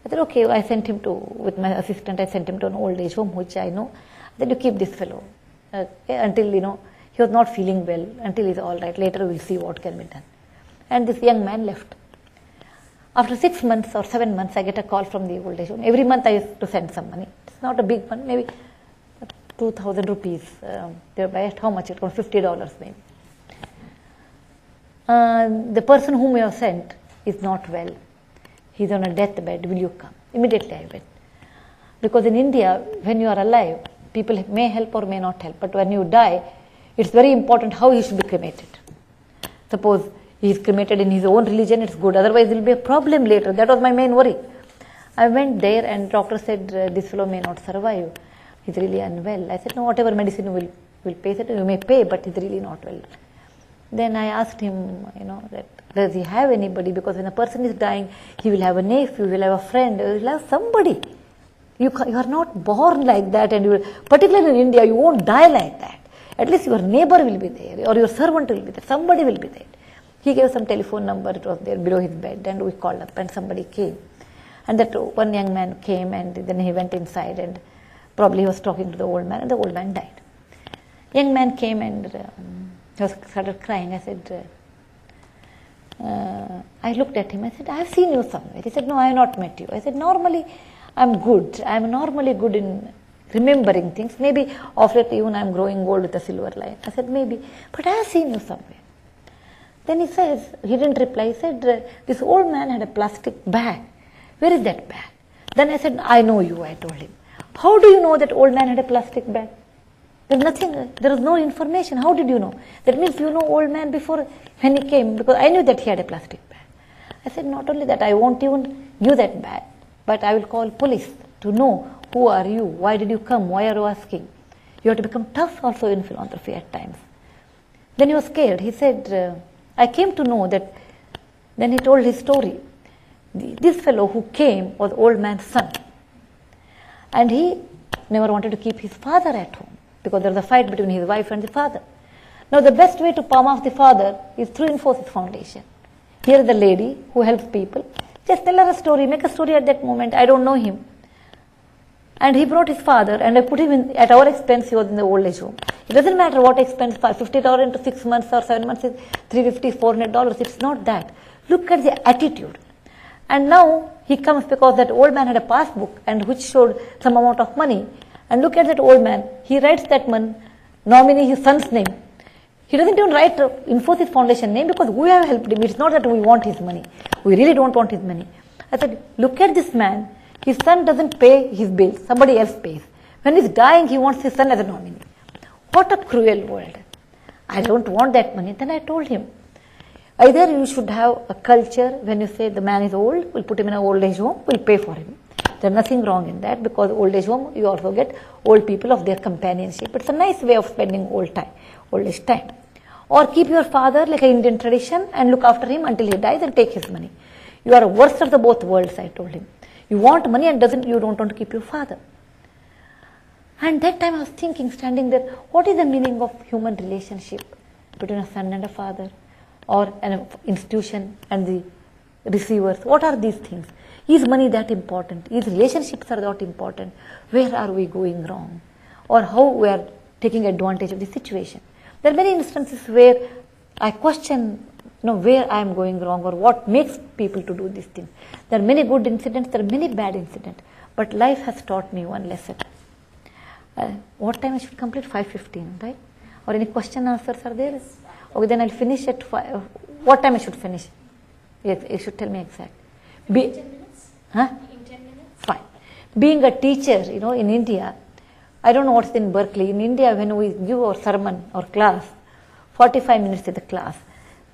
I said, okay, I sent him with my assistant, I sent him to an old age home, which I know. I said, you keep this fellow until, He was not feeling well until he's all right. Later we'll see what can be done. And this young man left. After 6 months or 7 months, I get a call from the old age home. Every month I used to send some money. It's not a big one, maybe 2,000 rupees. They buy it, how much? It was $50 maybe. The person whom you have sent is not well. He's on a deathbed. Will you come? Immediately I went. Because in India, when you are alive, people may help or may not help. But when you die, it's very important how he should be cremated. Suppose he is cremated in his own religion, it's good. Otherwise, there will be a problem later. That was my main worry. I went there and doctor said, this fellow may not survive. He's really unwell. I said, no, whatever medicine will pay, said, you may pay, but he's really not well. Then I asked him, that does he have anybody? Because when a person is dying, he will have a nephew, he will have a friend, he will have somebody. You are not born like that, and particularly in India, you won't die like that. At least your neighbor will be there, or your servant will be there, somebody will be there. He gave some telephone number, it was there below his bed, and we called up, and somebody came. And that one young man came, and then he went inside, and probably he was talking to the old man, and the old man died. Young man came and he started crying. I said, I looked at him, I said, I have seen you somewhere. He said, no, I have not met you. I said, normally I'm good. I'm normally good in remembering things. Maybe of late even I'm growing old with a silver line. I said, maybe, but I have seen you somewhere. Then he says, he didn't reply. He said, this old man had a plastic bag. Where is that bag? Then I said, I know you, I told him. How do you know that old man had a plastic bag? There's nothing, there is no information. How did you know? That means you know old man before when he came, because I knew that he had a plastic bag. I said, not only that, I won't even give that bag, but I will call police to know who are you, why did you come, why are you asking. You have to become tough also in philanthropy at times. Then he was scared. He said, I came to know that, then he told his story. This fellow who came was old man's son. And he never wanted to keep his father at home, because there was a fight between his wife and the father. Now the best way to palm off the father is through Infosys Foundation. Here is the lady who helps people. Just tell her a story, make a story at that moment. I don't know him. And he brought his father, and I put him in, at our expense, he was in the old age home. It doesn't matter what expense, $50 into 6 months or 7 months is $350, $400. It's not that. Look at the attitude. And now he comes because that old man had a passbook and which showed some amount of money. And look at that old man. He writes that nominee his son's name. He doesn't even write Infosys Foundation name because we have helped him. It's not that we want his money. We really don't want his money. I said, look at this man. His son doesn't pay his bills. Somebody else pays. When he's dying, he wants his son as a nominee. What a cruel world. I don't want that money. Then I told him, either you should have a culture when you say the man is old, we'll put him in an old age home, we'll pay for him. There's nothing wrong in that, because old age home, you also get old people of their companionship. It's a nice way of spending old age time. Or keep your father like an Indian tradition and look after him until he dies and take his money. You are worst of the both worlds, I told him. You want money and you don't want to keep your father. And that time I was thinking, standing there, what is the meaning of human relationship between a son and a father, or an institution and the receivers? What are these things? Is money that important? Is relationships are that important? Where are we going wrong? Or how we are taking advantage of the situation? There are many instances where I question where I am going wrong or what makes people to do these things. There are many good incidents, there are many bad incidents, but life has taught me one lesson. What time I should complete? 5:15, right? Or any question answers are there? Okay, then I'll finish at 5. What time I should finish? Yes, you should tell me exact. In 10 minutes? Huh? In 10 minutes? Fine. Being a teacher, in India, I don't know what's in Berkeley. In India, when we give our sermon or class, 45 minutes is the class.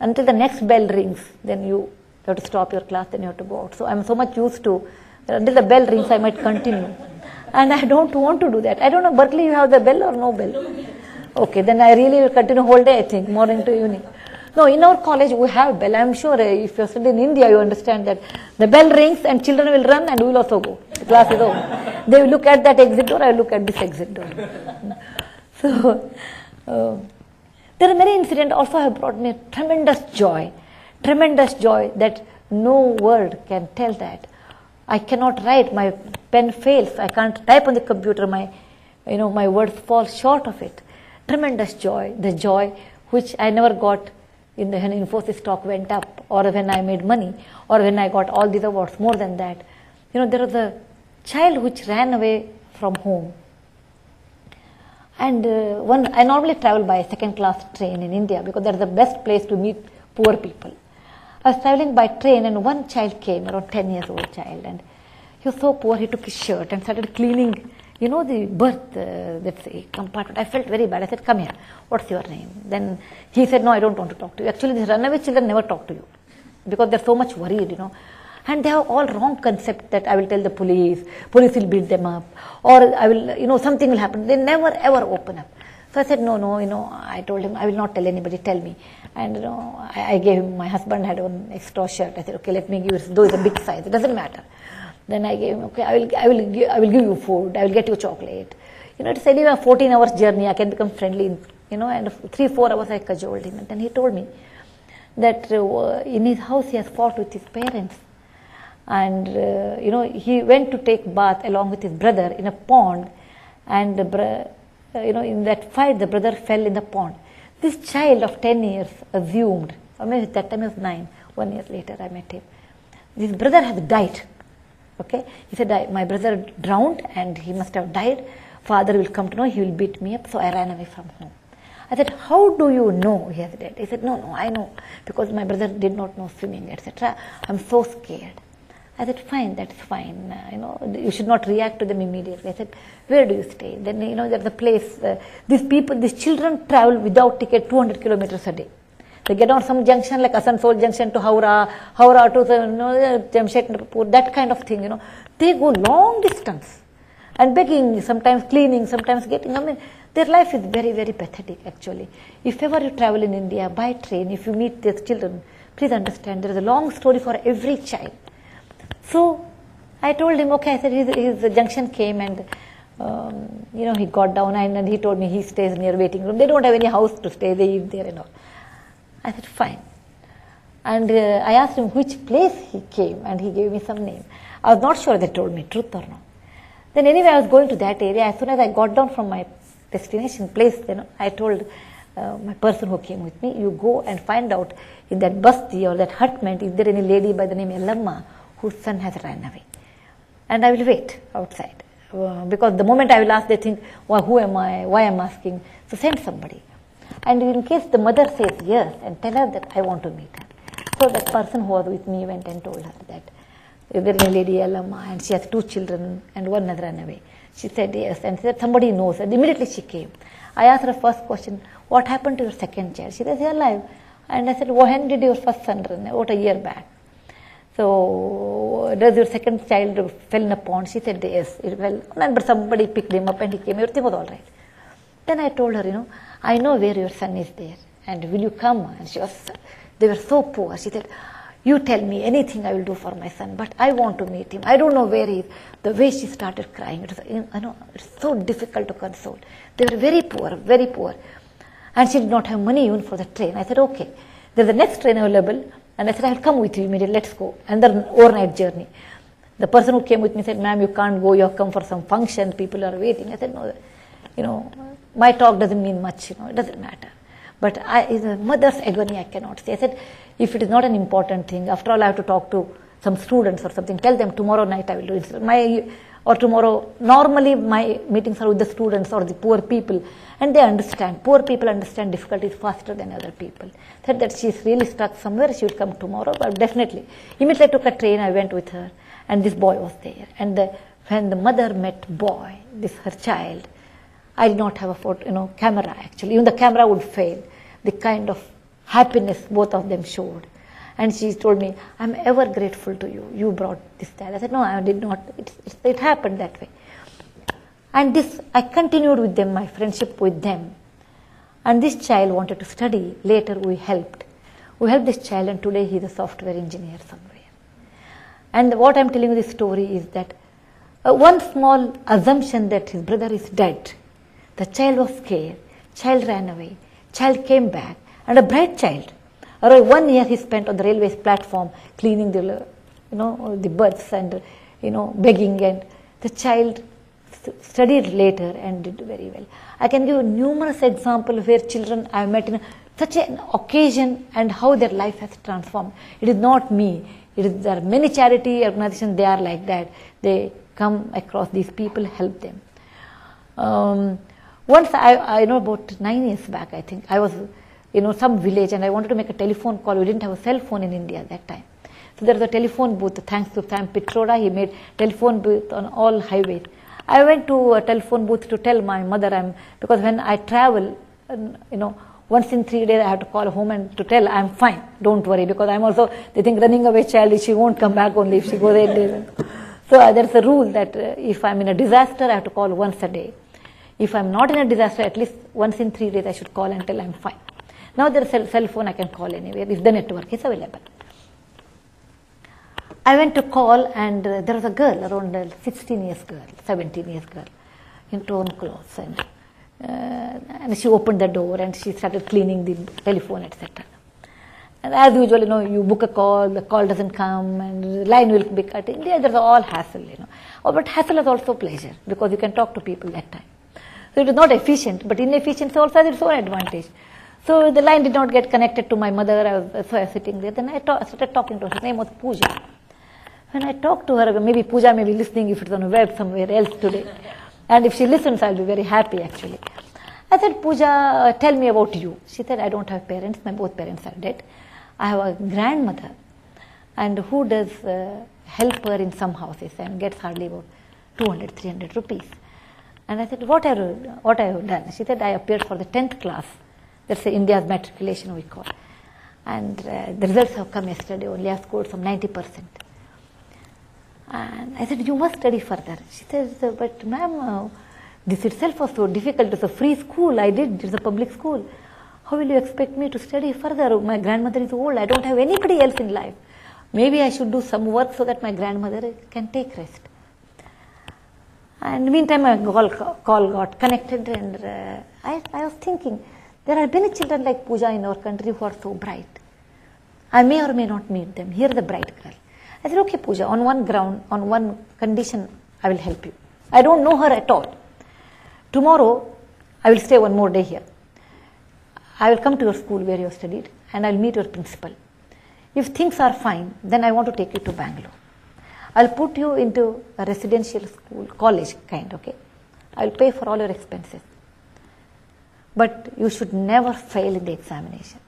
Until the next bell rings, then you have to stop your class, then you have to go out. So I'm so much used to, until the bell rings, I might continue. And I don't want to do that. I don't know, Berkeley, you have the bell or no bell? Okay, then I really will continue whole day, I think, morning to evening. No, in our college, we have bell. I'm sure if you're studying in India, you understand that the bell rings and children will run and we will also go. The class is over. They will look at that exit door, I will look at this exit door. So, there are many incidents also have brought me tremendous joy that no word can tell that. I cannot write, my pen fails, I can't type on the computer, my words fall short of it. tremendous joy, the joy which I never got when Infosys stock went up, or when I made money, or when I got all these awards. More than that, there was a child which ran away from home. And I normally travel by a second-class train in India because that's the best place to meet poor people. I was traveling by train, and one child came, around 10 years old child, and he was so poor, he took his shirt and started cleaning, the berth, that's a compartment. I felt very bad. I said, come here, what's your name? Then he said, no, I don't want to talk to you. Actually, these runaway children never talk to you because they're so much worried, And they have all wrong concept that I will tell the police will beat them up, or I will, something will happen. They never ever open up. So I said, no, I told him, I will not tell anybody, tell me. And, I gave him, my husband had one extra shirt. I said, okay, let me give you, though it's a big size, it doesn't matter. Then I gave him, okay, I will give you food, I will get you chocolate. It's anyway a 14 hours journey, I can become friendly, and 3-4 hours I cajoled him. And then he told me that in his house he has fought with his parents. And, he went to take bath along with his brother in a pond, and, in that fight the brother fell in the pond. This child of 10 years assumed, or maybe at that time he was 9, 1 year later I met him. His brother has died. Okay, he said, my brother drowned and he must have died. Father will come to know, he will beat me up. So I ran away from home. I said, how do you know he has died? He said, no, I know, because my brother did not know swimming, etc. I'm so scared. I said, fine, that's fine. You should not react to them immediately. I said, where do you stay? Then, there's a place, these children travel without ticket 200 kilometers a day. They get on some junction like Asansol junction to Howrah to Jamshedpur, that kind of thing, They go long distance and begging, sometimes cleaning, sometimes getting, their life is very, very pathetic actually. If ever you travel in India by train, if you meet these children, please understand there is a long story for every child. So I told him, okay, I said his junction came, and he got down, and he told me he stays near waiting room. They don't have any house to stay, they eat there and all. I said, fine. And I asked him which place he came, and he gave me some name. I was not sure they told me truth or not. Then anyway, I was going to that area. As soon as I got down from my destination place, I told my person who came with me, you go and find out in that basti or that hutment, is there any lady by the name Yellamma whose son has ran away. And I will wait outside. Because the moment I will ask, they think, well, who am I? Why am I asking? So send somebody. And in case the mother says yes, and tell her that I want to meet her. So that person who was with me went and told her that there is a lady Yellamma, and she has 2 children and one has run away. She said yes, and she said somebody knows. And immediately she came. I asked her first question, what happened to your second child? She said, he's alive. And I said, when did your first son run away? About a year back. So, does your second child fell in a pond? She said yes, it fell. But somebody picked him up and he came, everything was all right. Then I told her, I know where your son is there, and will you come? And they were so poor. She said, you tell me anything I will do for my son, but I want to meet him. I don't know where he is. The way she started crying, it's so difficult to console. They were very poor, very poor. And she did not have money even for the train. I said, okay, there's the next train available. And I said, I'll come with you immediately, let's go. And then overnight journey. The person who came with me said, ma'am, you can't go, you have come for some function, people are waiting. I said, no, my talk doesn't mean much, it doesn't matter. But it's a mother's agony, I cannot say. I said, if it is not an important thing, after all I have to talk to some students or something, tell them tomorrow night I will do it. Or tomorrow, normally my meetings are with the students or the poor people, and they understand. Poor people understand difficulties faster than other people. Said that she is really stuck somewhere, she will come tomorrow, but definitely. Immediately I took a train, I went with her, and this boy was there. And when the mother met boy, her child, I did not have a photo, camera actually. Even the camera would fail. The kind of happiness both of them showed. And she told me, I'm ever grateful to you. You brought this child. I said, no, I did not. It happened that way. And I continued with them, my friendship with them. And this child wanted to study. Later we helped. We helped this child, and today he is a software engineer somewhere. And what I'm telling you this story is that one small assumption that his brother is dead. The child was scared. Child ran away. Child came back. And a bright child. Around 1 year he spent on the railway platform cleaning the berths and, begging, and the child studied later and did very well. I can give numerous examples where children I have met in such an occasion and how their life has transformed. It is not me. There are many charity organizations, they are like that. They come across these people, help them. Once I know about 9 years back, I think, I was some village and I wanted to make a telephone call. We didn't have a cell phone in India at that time. So there was a telephone booth, thanks to Sam Pitroda, he made telephone booth on all highways. I went to a telephone booth to tell my mother, because when I travel, once in 3 days I have to call home and to tell I'm fine, don't worry, because I'm also, they think running away child, she won't come back only if she goes 8 days. So there's a rule that if I'm in a disaster, I have to call once a day. If I'm not in a disaster, at least once in 3 days I should call and tell I'm fine. Now there's a cell phone, I can call anywhere if the network is available. I went to call and there was a girl, around 16 years girl, 17 years girl, in torn clothes, and she opened the door and she started cleaning the telephone, etc. And as usual, you book a call, the call doesn't come, and the line will be cut. In India, there's all hassle, but hassle is also pleasure, because you can talk to people that time. So it is not efficient, but inefficiency also has its own advantage. So the line did not get connected to my mother, I was sitting there. Then I started talking to her. Her name was Pooja. When I talked to her, maybe Pooja may be listening if it's on a web somewhere else today. And if she listens, I'll be very happy actually. I said, Pooja, tell me about you. She said, I don't have parents. My both parents are dead. I have a grandmother and who does help her in some houses and gets hardly about 200, 300 rupees. And I said, what have you done? She said, I appeared for the 10th class. That's India's matriculation we call. And the results have come yesterday. Only I scored some 90%. And I said, you must study further. She says, but ma'am, this itself was so difficult. It's a free school. I did. It's a public school. How will you expect me to study further? My grandmother is old. I don't have anybody else in life. Maybe I should do some work so that my grandmother can take rest. And meantime, my call got connected, and I was thinking, there are many children like Pooja in our country who are so bright. I may or may not meet them. Here the bright girl. I said, okay, Pooja, on one ground, on one condition, I will help you. I don't know her at all. Tomorrow, I will stay one more day here. I will come to your school where you have studied, and I will meet your principal. If things are fine, then I want to take you to Bangalore. I will put you into a residential school, college kind, okay? I will pay for all your expenses. But you should never fail in the examination.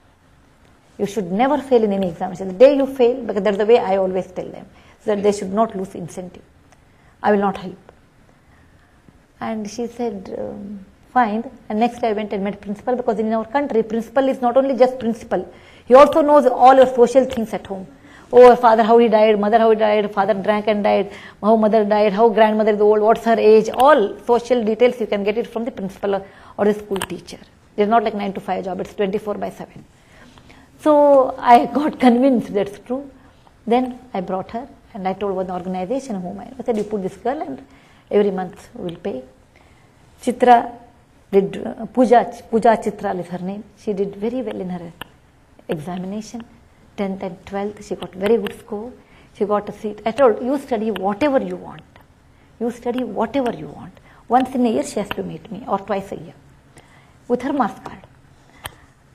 You should never fail in any examination. The day you fail, because that's the way I always tell them, so that they should not lose incentive. I will not help. And she said, fine. And next day I went and met principal, because in our country, principal is not only just principal. He also knows all your social things at home. Oh, father how he died, mother how he died, father drank and died, how mother died, how grandmother is old, what's her age, all social details you can get it from the principal or the school teacher. It's not like 9 to 5 job, it's 24/7. So I got convinced that's true. Then I brought her and I told one organization whom I said, you put this girl and every month we'll pay. Chitra did, Pooja Chitral is her name. She did very well in her examination. 10th and 12th, she got very good score. She got a seat. I told, you study whatever you want. You study whatever you want. Once in a year she has to meet me, or twice a year, with her marks card.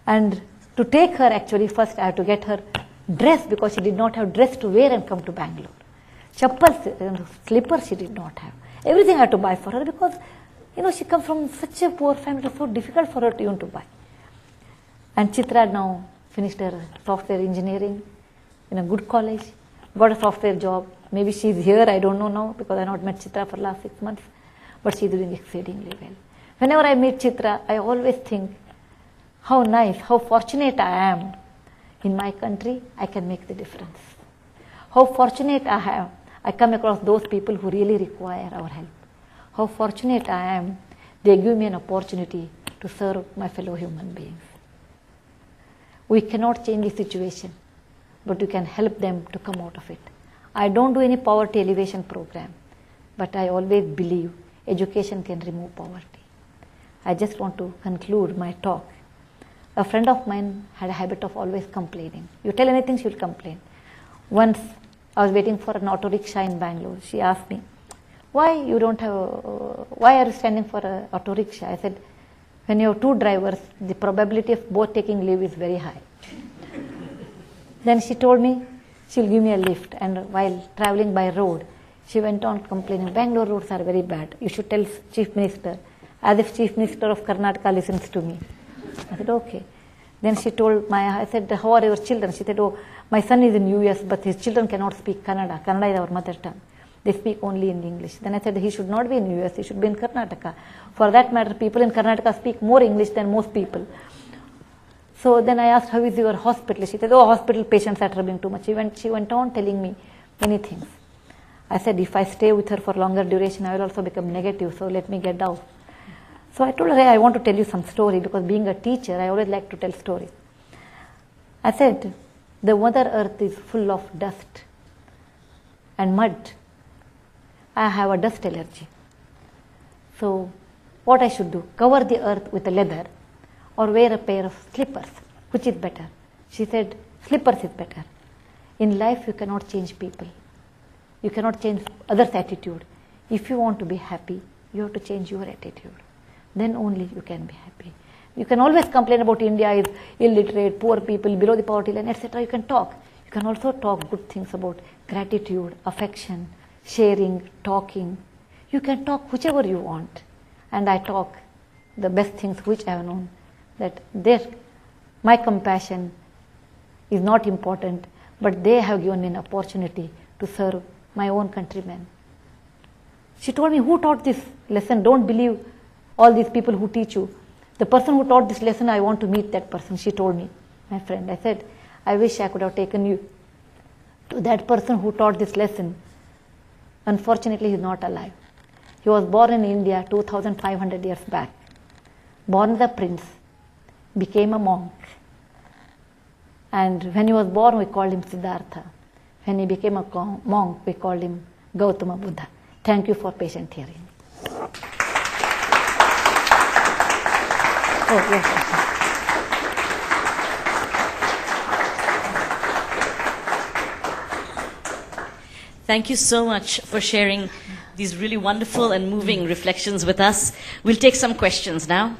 And to take her, actually, first I had to get her dress, because she did not have dress to wear and come to Bangalore. Chappals, slippers she did not have. Everything I had to buy for her, because, she comes from such a poor family, it was so difficult for her to even to buy. And Chitra now finished her software engineering in a good college, got a software job. Maybe she's here, I don't know now, because I have not met Chitra for last 6 months, but she's doing exceedingly well. Whenever I meet Chitra, I always think, how nice, how fortunate I am in my country, I can make the difference. How fortunate I am, I come across those people who really require our help. How fortunate I am, they give me an opportunity to serve my fellow human beings. We cannot change the situation, but we can help them to come out of it. I don't do any poverty elevation program, but I always believe education can remove poverty. I just want to conclude my talk. A friend of mine had a habit of always complaining. You tell anything, she will complain. Once I was waiting for an auto rickshaw in Bangalore. She asked me, why you don't have, why are you standing for a auto rickshaw? I said, when you have two drivers, the probability of both taking leave is very high. Then she told me she'll give me a lift, and while traveling by road, she went on complaining, Bangalore roads are very bad. You should tell Chief Minister, as if Chief Minister of Karnataka listens to me. I said, okay. Then she told I said, how are your children? She said, oh, my son is in US, but his children cannot speak Kannada. Kannada is our mother tongue. They speak only in English. Then I said, he should not be in US, he should be in Karnataka. For that matter, people in Karnataka speak more English than most people. So then I asked, how is your hospital? She said, oh, hospital patients are troubling too much. She went on telling me many things. I said, if I stay with her for longer duration, I will also become negative, so let me get out. So I told her, hey, I want to tell you some story, because being a teacher, I always like to tell stories. I said, the Mother Earth is full of dust and mud. I have a dust allergy. So what I should do? Cover the earth with a leather or wear a pair of slippers? Which is better? She said, slippers is better. In life, you cannot change people. You cannot change others' attitude. If you want to be happy, you have to change your attitude. Then only you can be happy. You can always complain about India is illiterate, poor people, below the poverty line, etc. You can talk. You can also talk good things about gratitude, affection, sharing, talking. You can talk whichever you want. And I talk the best things which I have known. That my compassion is not important, but they have given me an opportunity to serve my own countrymen. She told me, who taught this lesson? Don't believe all these people who teach you. The person who taught this lesson, I want to meet that person, she told me, my friend. I said, I wish I could have taken you to that person who taught this lesson. Unfortunately, he is not alive. He was born in India 2,500 years back. Born as a prince, became a monk. And when he was born, we called him Siddhartha. When he became a monk, we called him Gautama Buddha. Thank you for patient hearing. Oh, yes. Thank you so much for sharing these really wonderful and moving reflections with us. We'll take some questions now.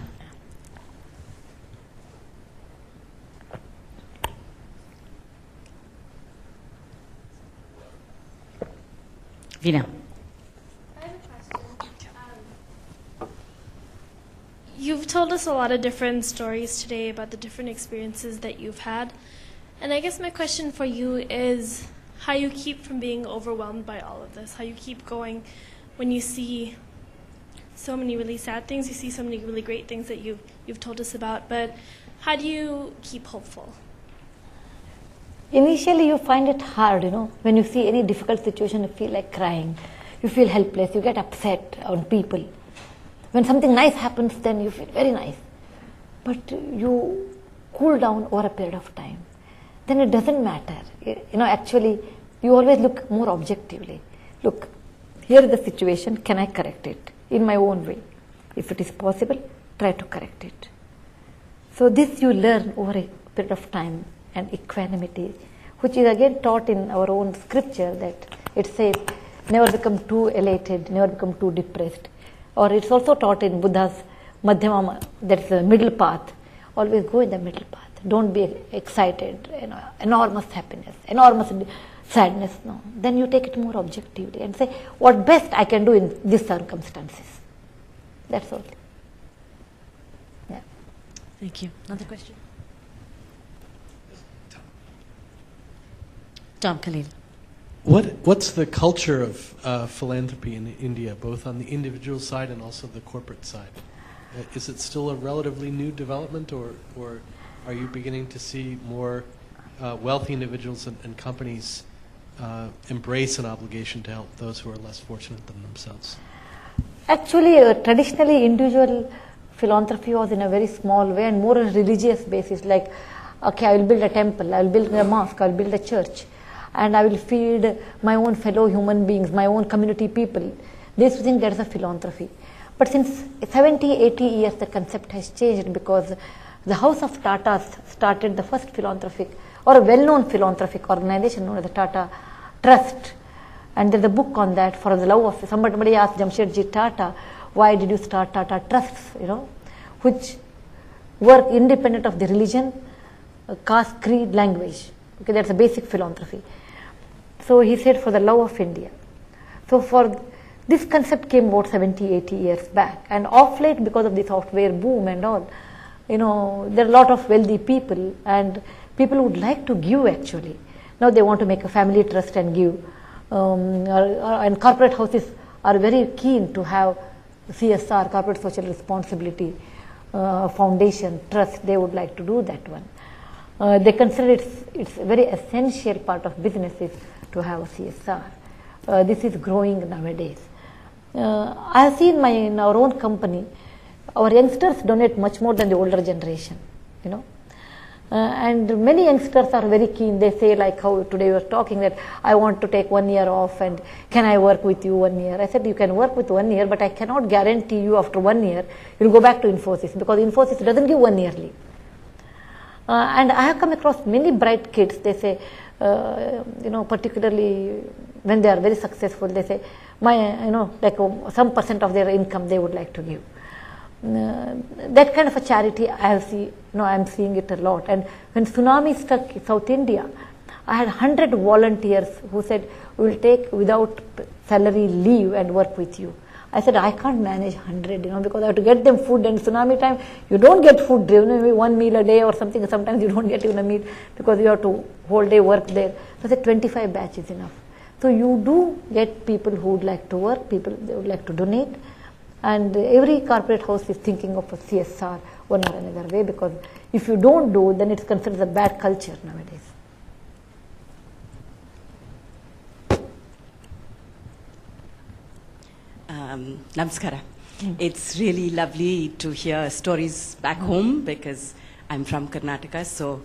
Veena. You've told us a lot of different stories today about the different experiences that you've had. And I guess my question for you is how you keep from being overwhelmed by all of this, how you keep going when you see so many really sad things, you see so many really great things that you've told us about, but how do you keep hopeful? Initially, you find it hard, when you see any difficult situation, you feel like crying, you feel helpless, you get upset on people. When something nice happens, then you feel very nice. But you cool down over a period of time. Then it doesn't matter. Actually, you always look more objectively. Look, here is the situation, can I correct it in my own way? If it is possible, try to correct it. So this you learn over a period of time, and equanimity, which is again taught in our own scripture, that it says, never become too elated, never become too depressed. Or it's also taught in Buddha's Madhyama, that's the middle path. Always go in the middle path. Don't be excited, enormous happiness, enormous sadness. No. Then you take it more objectively and say, what best I can do in these circumstances. That's all. Yeah. Thank you. Another question? Tom Khalil. What's the culture of philanthropy in India, both on the individual side and also the corporate side? Is it still a relatively new development, or are you beginning to see more wealthy individuals and companies embrace an obligation to help those who are less fortunate than themselves? Actually, traditionally, individual philanthropy was in a very small way and more on a religious basis, like, okay, I will build a temple, I will build a mosque, I will build a church, and I will feed my own fellow human beings, my own community people. This thing, that is a philanthropy. But since 70, 80 years, the concept has changed, because the House of Tatas started the first philanthropic or a well-known philanthropic organization known as the Tata Trust. And there's a book on that, For the Love of. Somebody asked Jamshedji Tata, why did you start Tata Trusts, which work independent of the religion, caste, creed, language. Okay, that's a basic philanthropy. So he said, for the love of India. So for this concept came about 70, 80 years back. And of late, because of the software boom and all, there are a lot of wealthy people, and people would like to give actually. Now they want to make a family trust and give. And corporate houses are very keen to have CSR, corporate social responsibility, foundation, trust. They would like to do that one. They consider it's a very essential part of businesses to have a CSR. This is growing nowadays. I have seen in our own company, our youngsters donate much more than the older generation, and many youngsters are very keen. They say, like how today we were talking, that I want to take 1 year off and can I work with you 1 year? I said, you can work with 1 year, but I cannot guarantee you after 1 year you'll go back to Infosys, because Infosys doesn't give 1 year leave. And I have come across many bright kids. They say, particularly when they are very successful, they say, some percent of their income they would like to give. That kind of a charity I am seeing it a lot. And when tsunami struck South India, I had 100 volunteers who said, we will take without salary leave and work with you. I said, I can't manage 100, because I have to get them food, and tsunami time, you don't get food, maybe 1 meal a day or something. Sometimes you don't get even a meal because you have to whole day work there. So I said, 25 batch is enough. So you do get people who would like to work, people they would like to donate, and every corporate house is thinking of a CSR one or another way, because if you don't do, then it's considered a bad culture nowadays. Namaskara. It's really lovely to hear stories back home, because I'm from Karnataka, so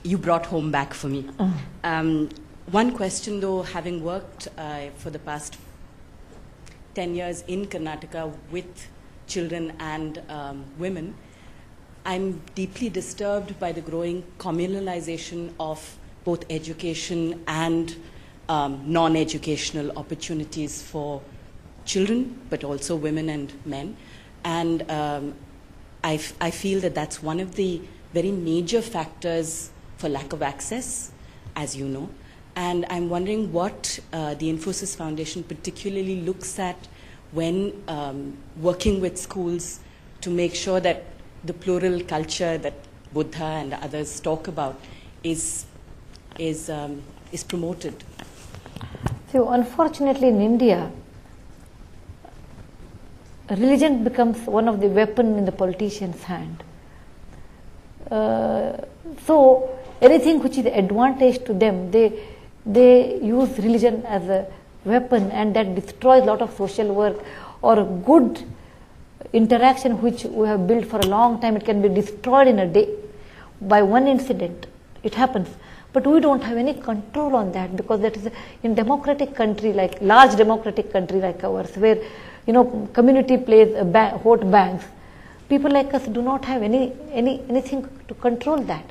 you brought home back for me. One question though, having worked for the past 10 years in Karnataka with children and women, I'm deeply disturbed by the growing communalization of both education and non-educational opportunities for children, but also women and men. And I feel that that's one of the very major factors for lack of access, as you know. And I'm wondering what the Infosys Foundation particularly looks at when working with schools to make sure that the plural culture that Buddha and others talk about is promoted. So unfortunately in India, religion becomes one of the weapons in the politician's hand. So anything which is advantage to them, they use religion as a weapon, and that destroys a lot of social work or a good interaction which we have built for a long time. It can be destroyed in a day by one incident. It happens. But we don't have any control on that, because that is in democratic country, like large democratic country like ours, where community plays vote banks. People like us do not have anything to control that.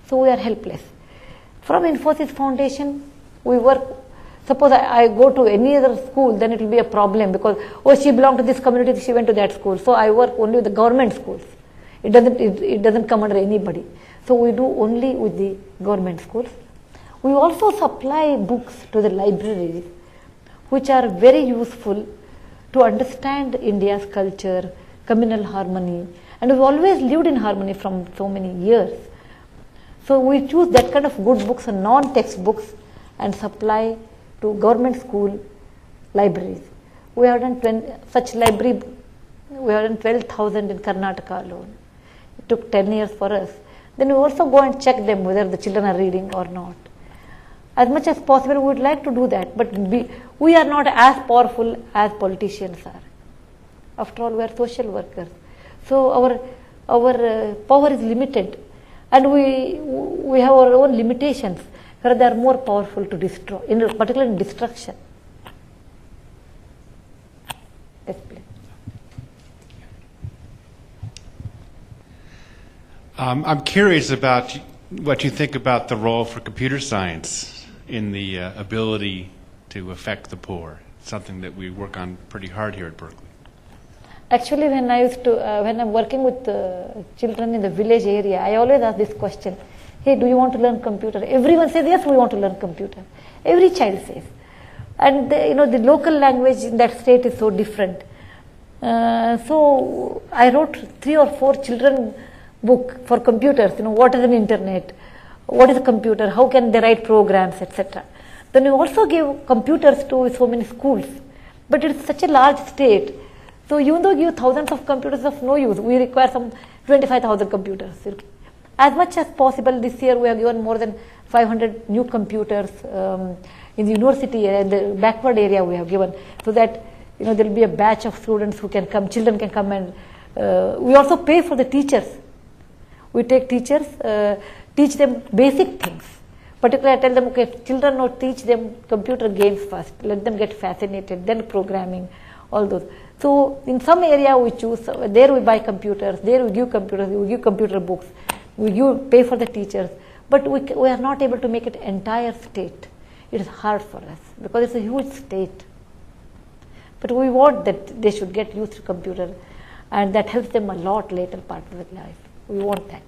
So we are helpless. From Infosys Foundation, we work. Suppose I go to any other school, then it will be a problem, because she belonged to this community, she went to that school. So I work only with the government schools. It doesn't come under anybody. So we do only with the government schools. We also supply books to the libraries, which are very useful to understand India's culture, communal harmony, and we've always lived in harmony from so many years. So we choose that kind of good books and non-textbooks and supply to government school libraries. We have done such library, we have done 12,000 in Karnataka alone. It took 10 years for us. Then we also go and check them whether the children are reading or not. As much as possible, we would like to do that, but we are not as powerful as politicians are. After all, we are social workers. So our power is limited, and we have our own limitations, where they are more powerful to destroy, particularly in destruction. Yes, please. I'm curious about what you think about the role for computer science in the ability to affect the poor? Something that we work on pretty hard here at Berkeley. Actually, when I'm working with children in the village area, I always ask this question: hey, do you want to learn computer? Everyone says, yes, we want to learn computer. Every child says. And the local language in that state is so different. So I wrote 3 or 4 children book for computers. What is an internet? What is a computer? How can they write programs, etc. Then we also give computers to so many schools. But it's such a large state. So even though we give thousands of computers of no use, we require some 25,000 computers. As much as possible, this year we have given more than 500 new computers in the university and the backward area we have given, so that there will be a batch of students who can come, children can come, and we also pay for the teachers. We take teachers, teach them basic things. Particularly I tell them, okay, children now teach them computer games first, let them get fascinated, then programming, all those. So in some area we choose, there we buy computers, there we give computers, we give computer books, we pay for the teachers, but we are not able to make it entire state. It is hard for us because it's a huge state. But we want that they should get used to computer, and that helps them a lot later part of their life. We want that.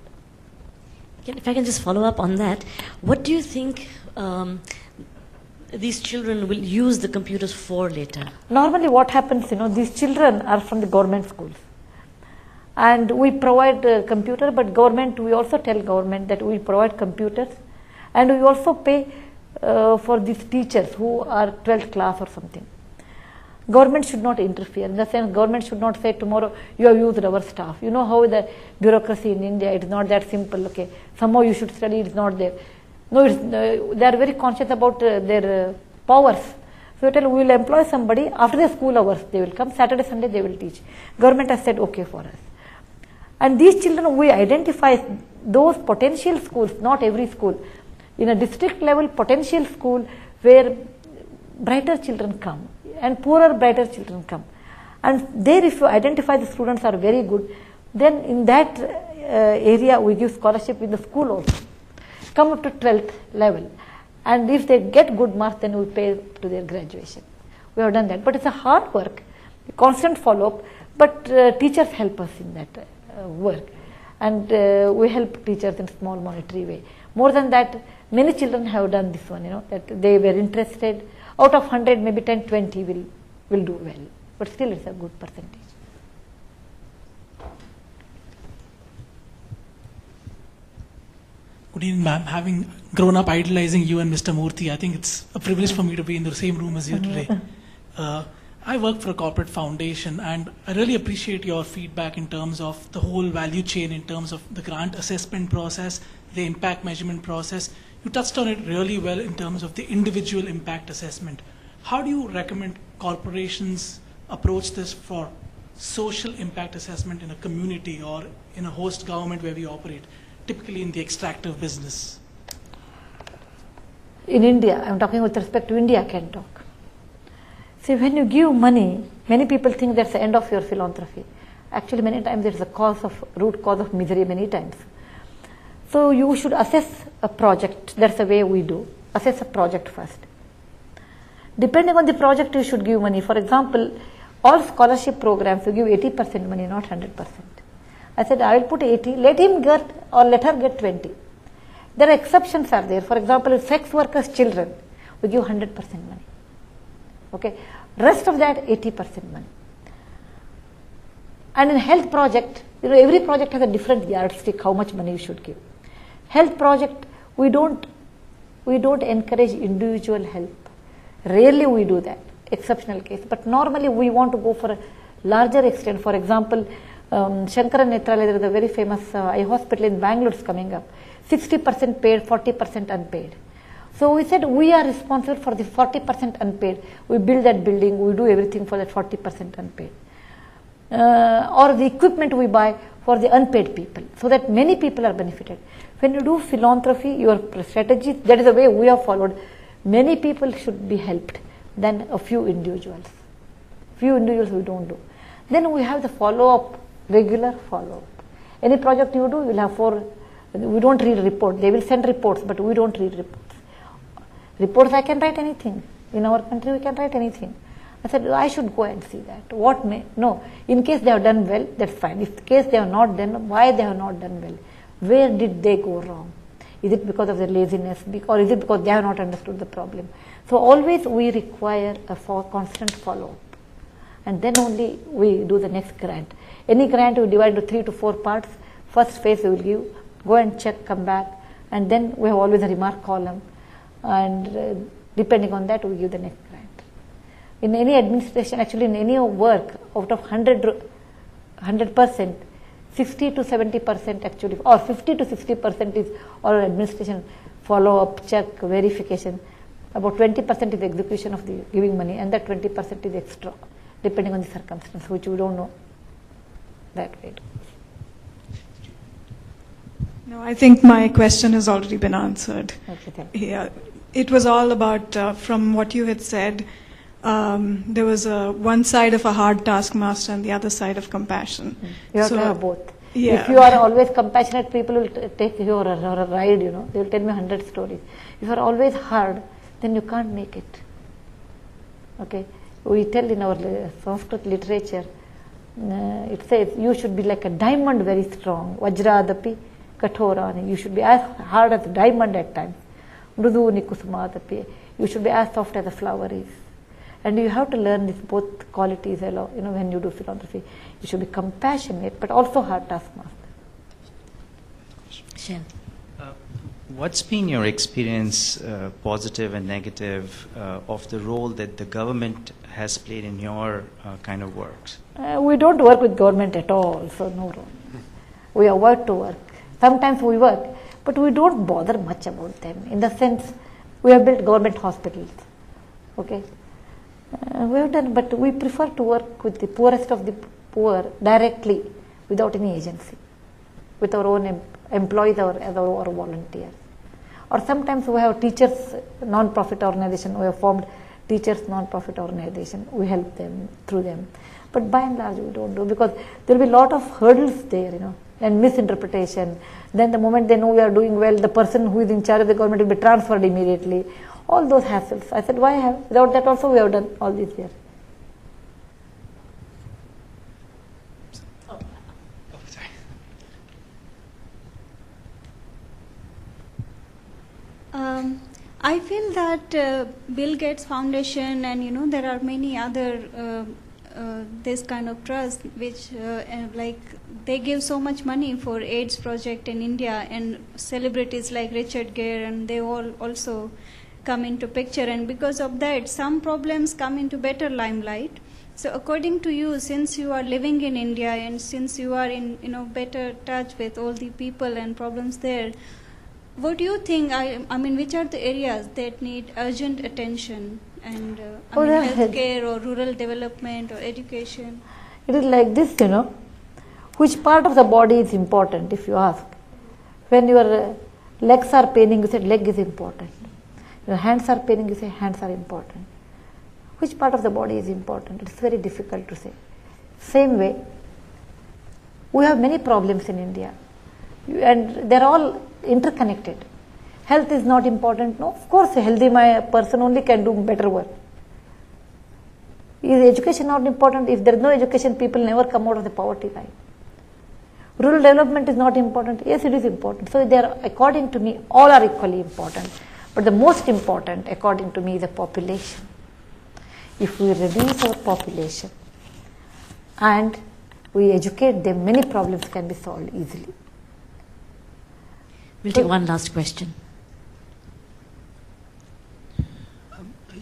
If I can just follow up on that, what do you think these children will use the computers for later? Normally what happens, these children are from the government schools. And we provide computer, but we also tell government that we provide computers, and we also pay for these teachers who are 12th class or something. Government should not interfere. In the sense, government should not say tomorrow you have used our staff. You know how the bureaucracy in India, it is not that simple. Okay, somehow you should study, it is not there. No, they are very conscious about their powers. So we tell, we will employ somebody after the school hours. They will come Saturday, Sunday, they will teach. Government has said okay for us. And these children, we identify those potential schools, not every school. In a district level potential school where brighter children come and poorer brighter children come. And there if you identify the students are very good, then in that area we give scholarship in the school also. Come up to 12th level. And if they get good marks, then we pay to their graduation. We have done that. But it's a hard work, constant follow-up, but teachers help us in that work. And we help teachers in small monetary way. More than that, many children have done this one, that they were interested. Out of 100, maybe 10, 20 will do well. But still it's a good percentage. Good evening, ma'am. Having grown up idolizing you and Mr. Murthy, I think it's a privilege for me to be in the same room as you today. I work for a corporate foundation, and I really appreciate your feedback in terms of the whole value chain, in terms of the grant assessment process, the impact measurement process. You touched on it really well in terms of the individual impact assessment. How do you recommend corporations approach this for social impact assessment in a community or in a host government where we operate, typically in the extractive business? In India, I'm talking with respect to India, I can talk. See, when you give money, many people think that's the end of your philanthropy. Actually, many times it's the root cause of misery many times. So you should assess a project. That's the way we do. Assess a project first. Depending on the project, you should give money. For example, all scholarship programs, you give 80% money, not 100%. I said, I will put 80, let him get or let her get 20. There are exceptions are there. For example, sex workers' children, we give 100% money. Okay, rest of that 80% money. And in health project, every project has a different yardstick, how much money you should give. Health project, we don't encourage individual help. Rarely we do that, exceptional case. But normally we want to go for a larger extent. For example, Shankara Netralaya, there is a very famous eye hospital in Bangalore is coming up. 60% paid, 40% unpaid. So we said we are responsible for the 40% unpaid. We build that building, we do everything for that 40% unpaid. Or the equipment we buy for the unpaid people, so that many people are benefited. When you do philanthropy, your strategy, that is the way we have followed. Many people should be helped than a few individuals. Few individuals we don't do. Then we have the follow-up, regular follow-up. Any project you do, you will have we don't read report. They will send reports, but we don't read reports. Reports I can write anything. In our country, we can write anything. I said, I should go and see that. What may? No. In case they have done well, that's fine. If in case they have not done, why they have not done well? Where did they go wrong? Is it because of their laziness, or is it because they have not understood the problem? So always we require a constant follow-up, and then only we do the next grant. Any grant we divide into 3 to 4 parts. First phase we will give, go and check, come back, and then we have always a remark column, and depending on that we give the next grant. In any administration, actually in any work, out of 100%, 60 to 70% actually, or 50 to 60% is our administration follow-up, check, verification. About 20% is execution of the giving money, and that 20% is extra, depending on the circumstance, which we don't know that way. No, I think my question has already been answered. Okay, thank you. Yeah, it was all about, from what you had said, there was one side of a hard taskmaster and the other side of compassion. You have to have both. Yeah. If you are always compassionate, people will take you on a ride, They will tell me 100 stories. If you are always hard, then you can't make it. Okay? We tell in our Sanskrit literature, it says you should be like a diamond, very strong. Vajradapi kathorani. You should be as hard as a diamond at times. Mruduni kusumadapi. You should be as soft as a flower is. And you have to learn these both qualities, when you do philanthropy. You should be compassionate, but also hard taskmaster. Shen. What's been your experience, positive and negative, of the role that the government has played in your kind of works? We don't work with government at all, so no role. We avoid to work. Sometimes we work, but we don't bother much about them. In the sense, we have built government hospitals. Okay? We have done, but we prefer to work with the poorest of the poor directly, without any agency, with our own employees or volunteers. Or sometimes we have teachers non-profit organization. We have formed teachers non-profit organization. We help them through them. But by and large, we don't do, because there will be a lot of hurdles there, and misinterpretation. Then the moment they know we are doing well, the person who is in charge of the government will be transferred immediately. All those hassles. I said, why have? Without that also we have done all these years. I feel that Bill Gates Foundation and there are many other this kind of trust which like they give so much money for AIDS project in India, and celebrities like Richard Gere, and they all also come into picture, and because of that some problems come into better limelight. So according to you, since you are living in India and since you are in better touch with all the people and problems there, what do you think, I mean, which are the areas that need urgent attention, and healthcare or rural development or education? It is like this, which part of the body is important, if you ask. When your legs are paining, you say leg is important. Your hands are paining, you say hands are important. Which part of the body is important? It's very difficult to say. Same way, we have many problems in India, and they're all interconnected. Health is not important. No, of course, a healthy person only can do better work. Is education not important? If there is no education, people never come out of the poverty line. Rural development is not important. Yes, it is important. So they are, according to me, all are equally important. But the most important, according to me, is the population. If we reduce our population and we educate them, many problems can be solved easily. We'll take one last question.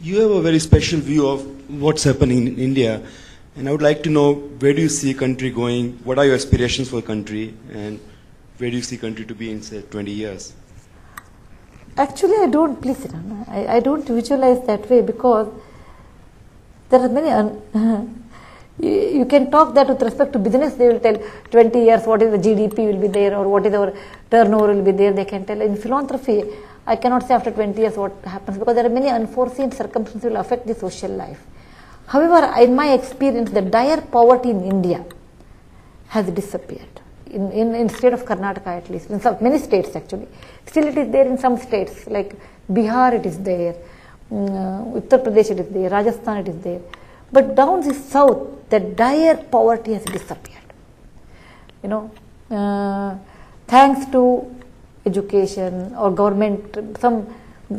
You have a very special view of what's happening in India, and I would like to know, where do you see country going? What are your aspirations for the country, and where do you see country to be in, say, 20 years? Actually, I don't, please, I don't visualize that way, because there are many, you can talk that with respect to business. They will tell 20 years what is the GDP will be there, or what is our turnover will be there, they can tell. In philanthropy, I cannot say after 20 years what happens, because there are many unforeseen circumstances will affect the social life. However, in my experience, the dire poverty in India has disappeared. In state of Karnataka at least, in many states actually. Still it is there in some states, like Bihar it is there, Uttar Pradesh it is there, Rajasthan it is there. But down the south, the dire poverty has disappeared. Thanks to education or government, some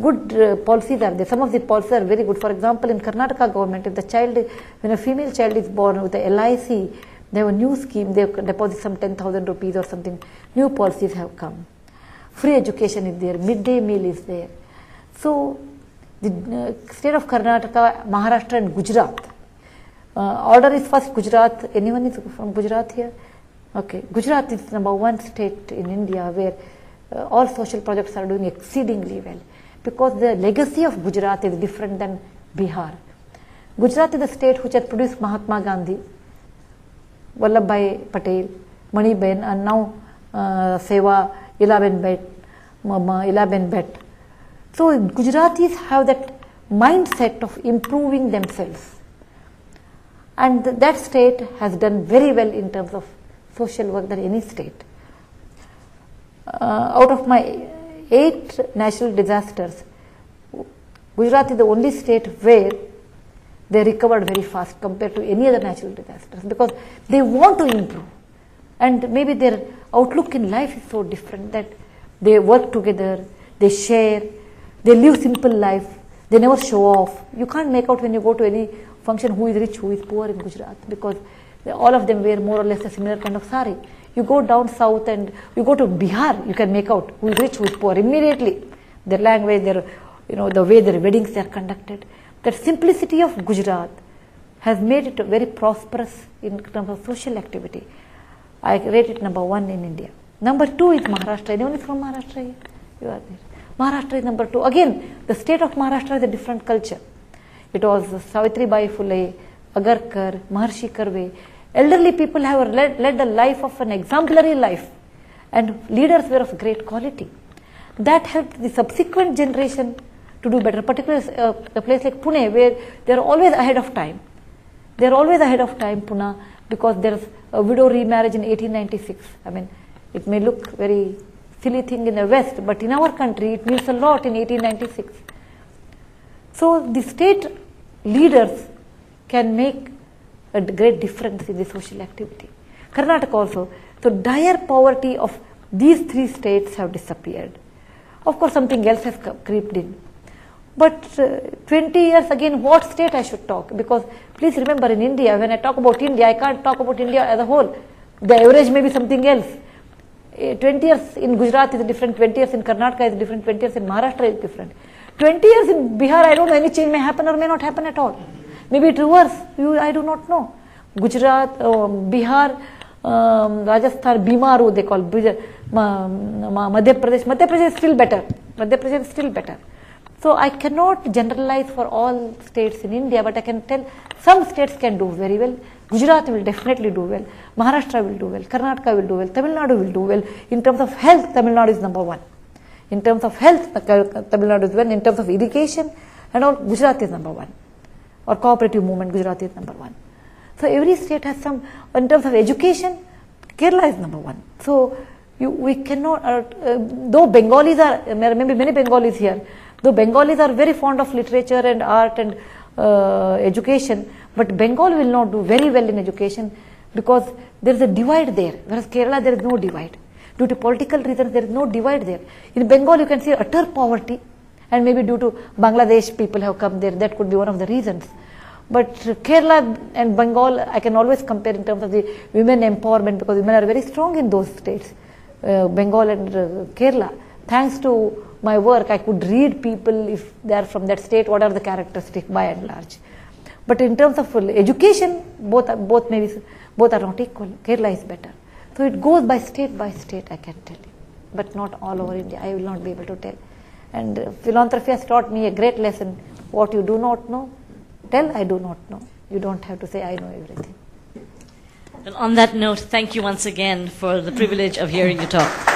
good policies are there. Some of the policies are very good. For example, in Karnataka government, if when a female child is born with the LIC, they have a new scheme, they deposit some 10,000 rupees or something. New policies have come. Free education is there, midday meal is there. So, the state of Karnataka, Maharashtra and Gujarat. Order is first Gujarat. Anyone is from Gujarat here? Okay. Gujarat is number one state in India where all social projects are doing exceedingly well. Because the legacy of Gujarat is different than Bihar. Gujarat is the state which has produced Mahatma Gandhi, Vallabhbhai Patel, Maniben, and now Seva, Ilaben Bhet. So Gujaratis have that mindset of improving themselves. And that state has done very well in terms of social work than any state. Out of my 8 natural disasters, Gujarat is the only state where they recovered very fast compared to any other natural disasters because they want to improve. And maybe their outlook in life is so different that they work together, they share, they live simple life, they never show off. You can't make out when you go to any function who is rich, who is poor in Gujarat because all of them wear more or less a similar kind of sari. You go down south and you go to Bihar, you can make out who is rich, who is poor immediately. Their language, their, the way their weddings are conducted. That simplicity of Gujarat has made it very prosperous in terms of social activity. I rate it number 1 in India. Number 2 is Maharashtra. Anyone is from Maharashtra here? You are there. Maharashtra is number 2. Again, the state of Maharashtra has a different culture. It was Savitribai Phule, Agarkar, Maharshi Karve. Elderly people have led a life of an exemplary life and leaders were of great quality. That helped the subsequent generation to do better, particularly a place like Pune where they are always ahead of time. They are always ahead of time, Pune, because there is a widow remarriage in 1896. I mean, it may look very silly thing in the West, but in our country it means a lot in 1896. So the state leaders can make a great difference in the social activity. Karnataka also. So dire poverty of these 3 states have disappeared. Of course, something else has creeped in. But 20 years again, what state I should talk? Because please remember, in India, when I talk about India, I can't talk about India as a whole. The average may be something else. 20 years in Gujarat is different, 20 years in Karnataka is different, 20 years in Maharashtra is different. 20 years in Bihar, I don't know, any change may happen or may not happen at all. Maybe it reverse, I do not know. Gujarat, Bihar, Rajasthan, Bimaru they call, Madhya Pradesh is still better. Madhya Pradesh is still better. So I cannot generalize for all states in India, but I can tell some states can do very well. Gujarat will definitely do well. Maharashtra will do well. Karnataka will do well. Tamil Nadu will do well. In terms of health, Tamil Nadu is number 1. In terms of health, Tamil Nadu is 1. In terms of irrigation and all, Gujarat is number 1. Or cooperative movement, Gujarat is number 1. So every state has some. In terms of education, Kerala is number 1. So we cannot, though Bengalis are, maybe many Bengalis here, though Bengalis are very fond of literature and art and education, but Bengal will not do very well in education because there is a divide there, whereas Kerala there is no divide. Due to political reasons, there is no divide there. In Bengal, you can see utter poverty, and maybe due to Bangladesh people have come there, that could be one of the reasons. But Kerala and Bengal, I can always compare in terms of the women empowerment because women are very strong in those states, Bengal and Kerala. Thanks to my work, I could read people if they are from that state, what are the characteristics by and large. But in terms of education, both are not equal. Kerala is better. So it goes by state, I can tell you, but not all over India. I will not be able to tell. And philanthropy has taught me a great lesson. What you do not know, tell I do not know. You don't have to say I know everything. And on that note, thank you once again for the privilege of hearing you talk.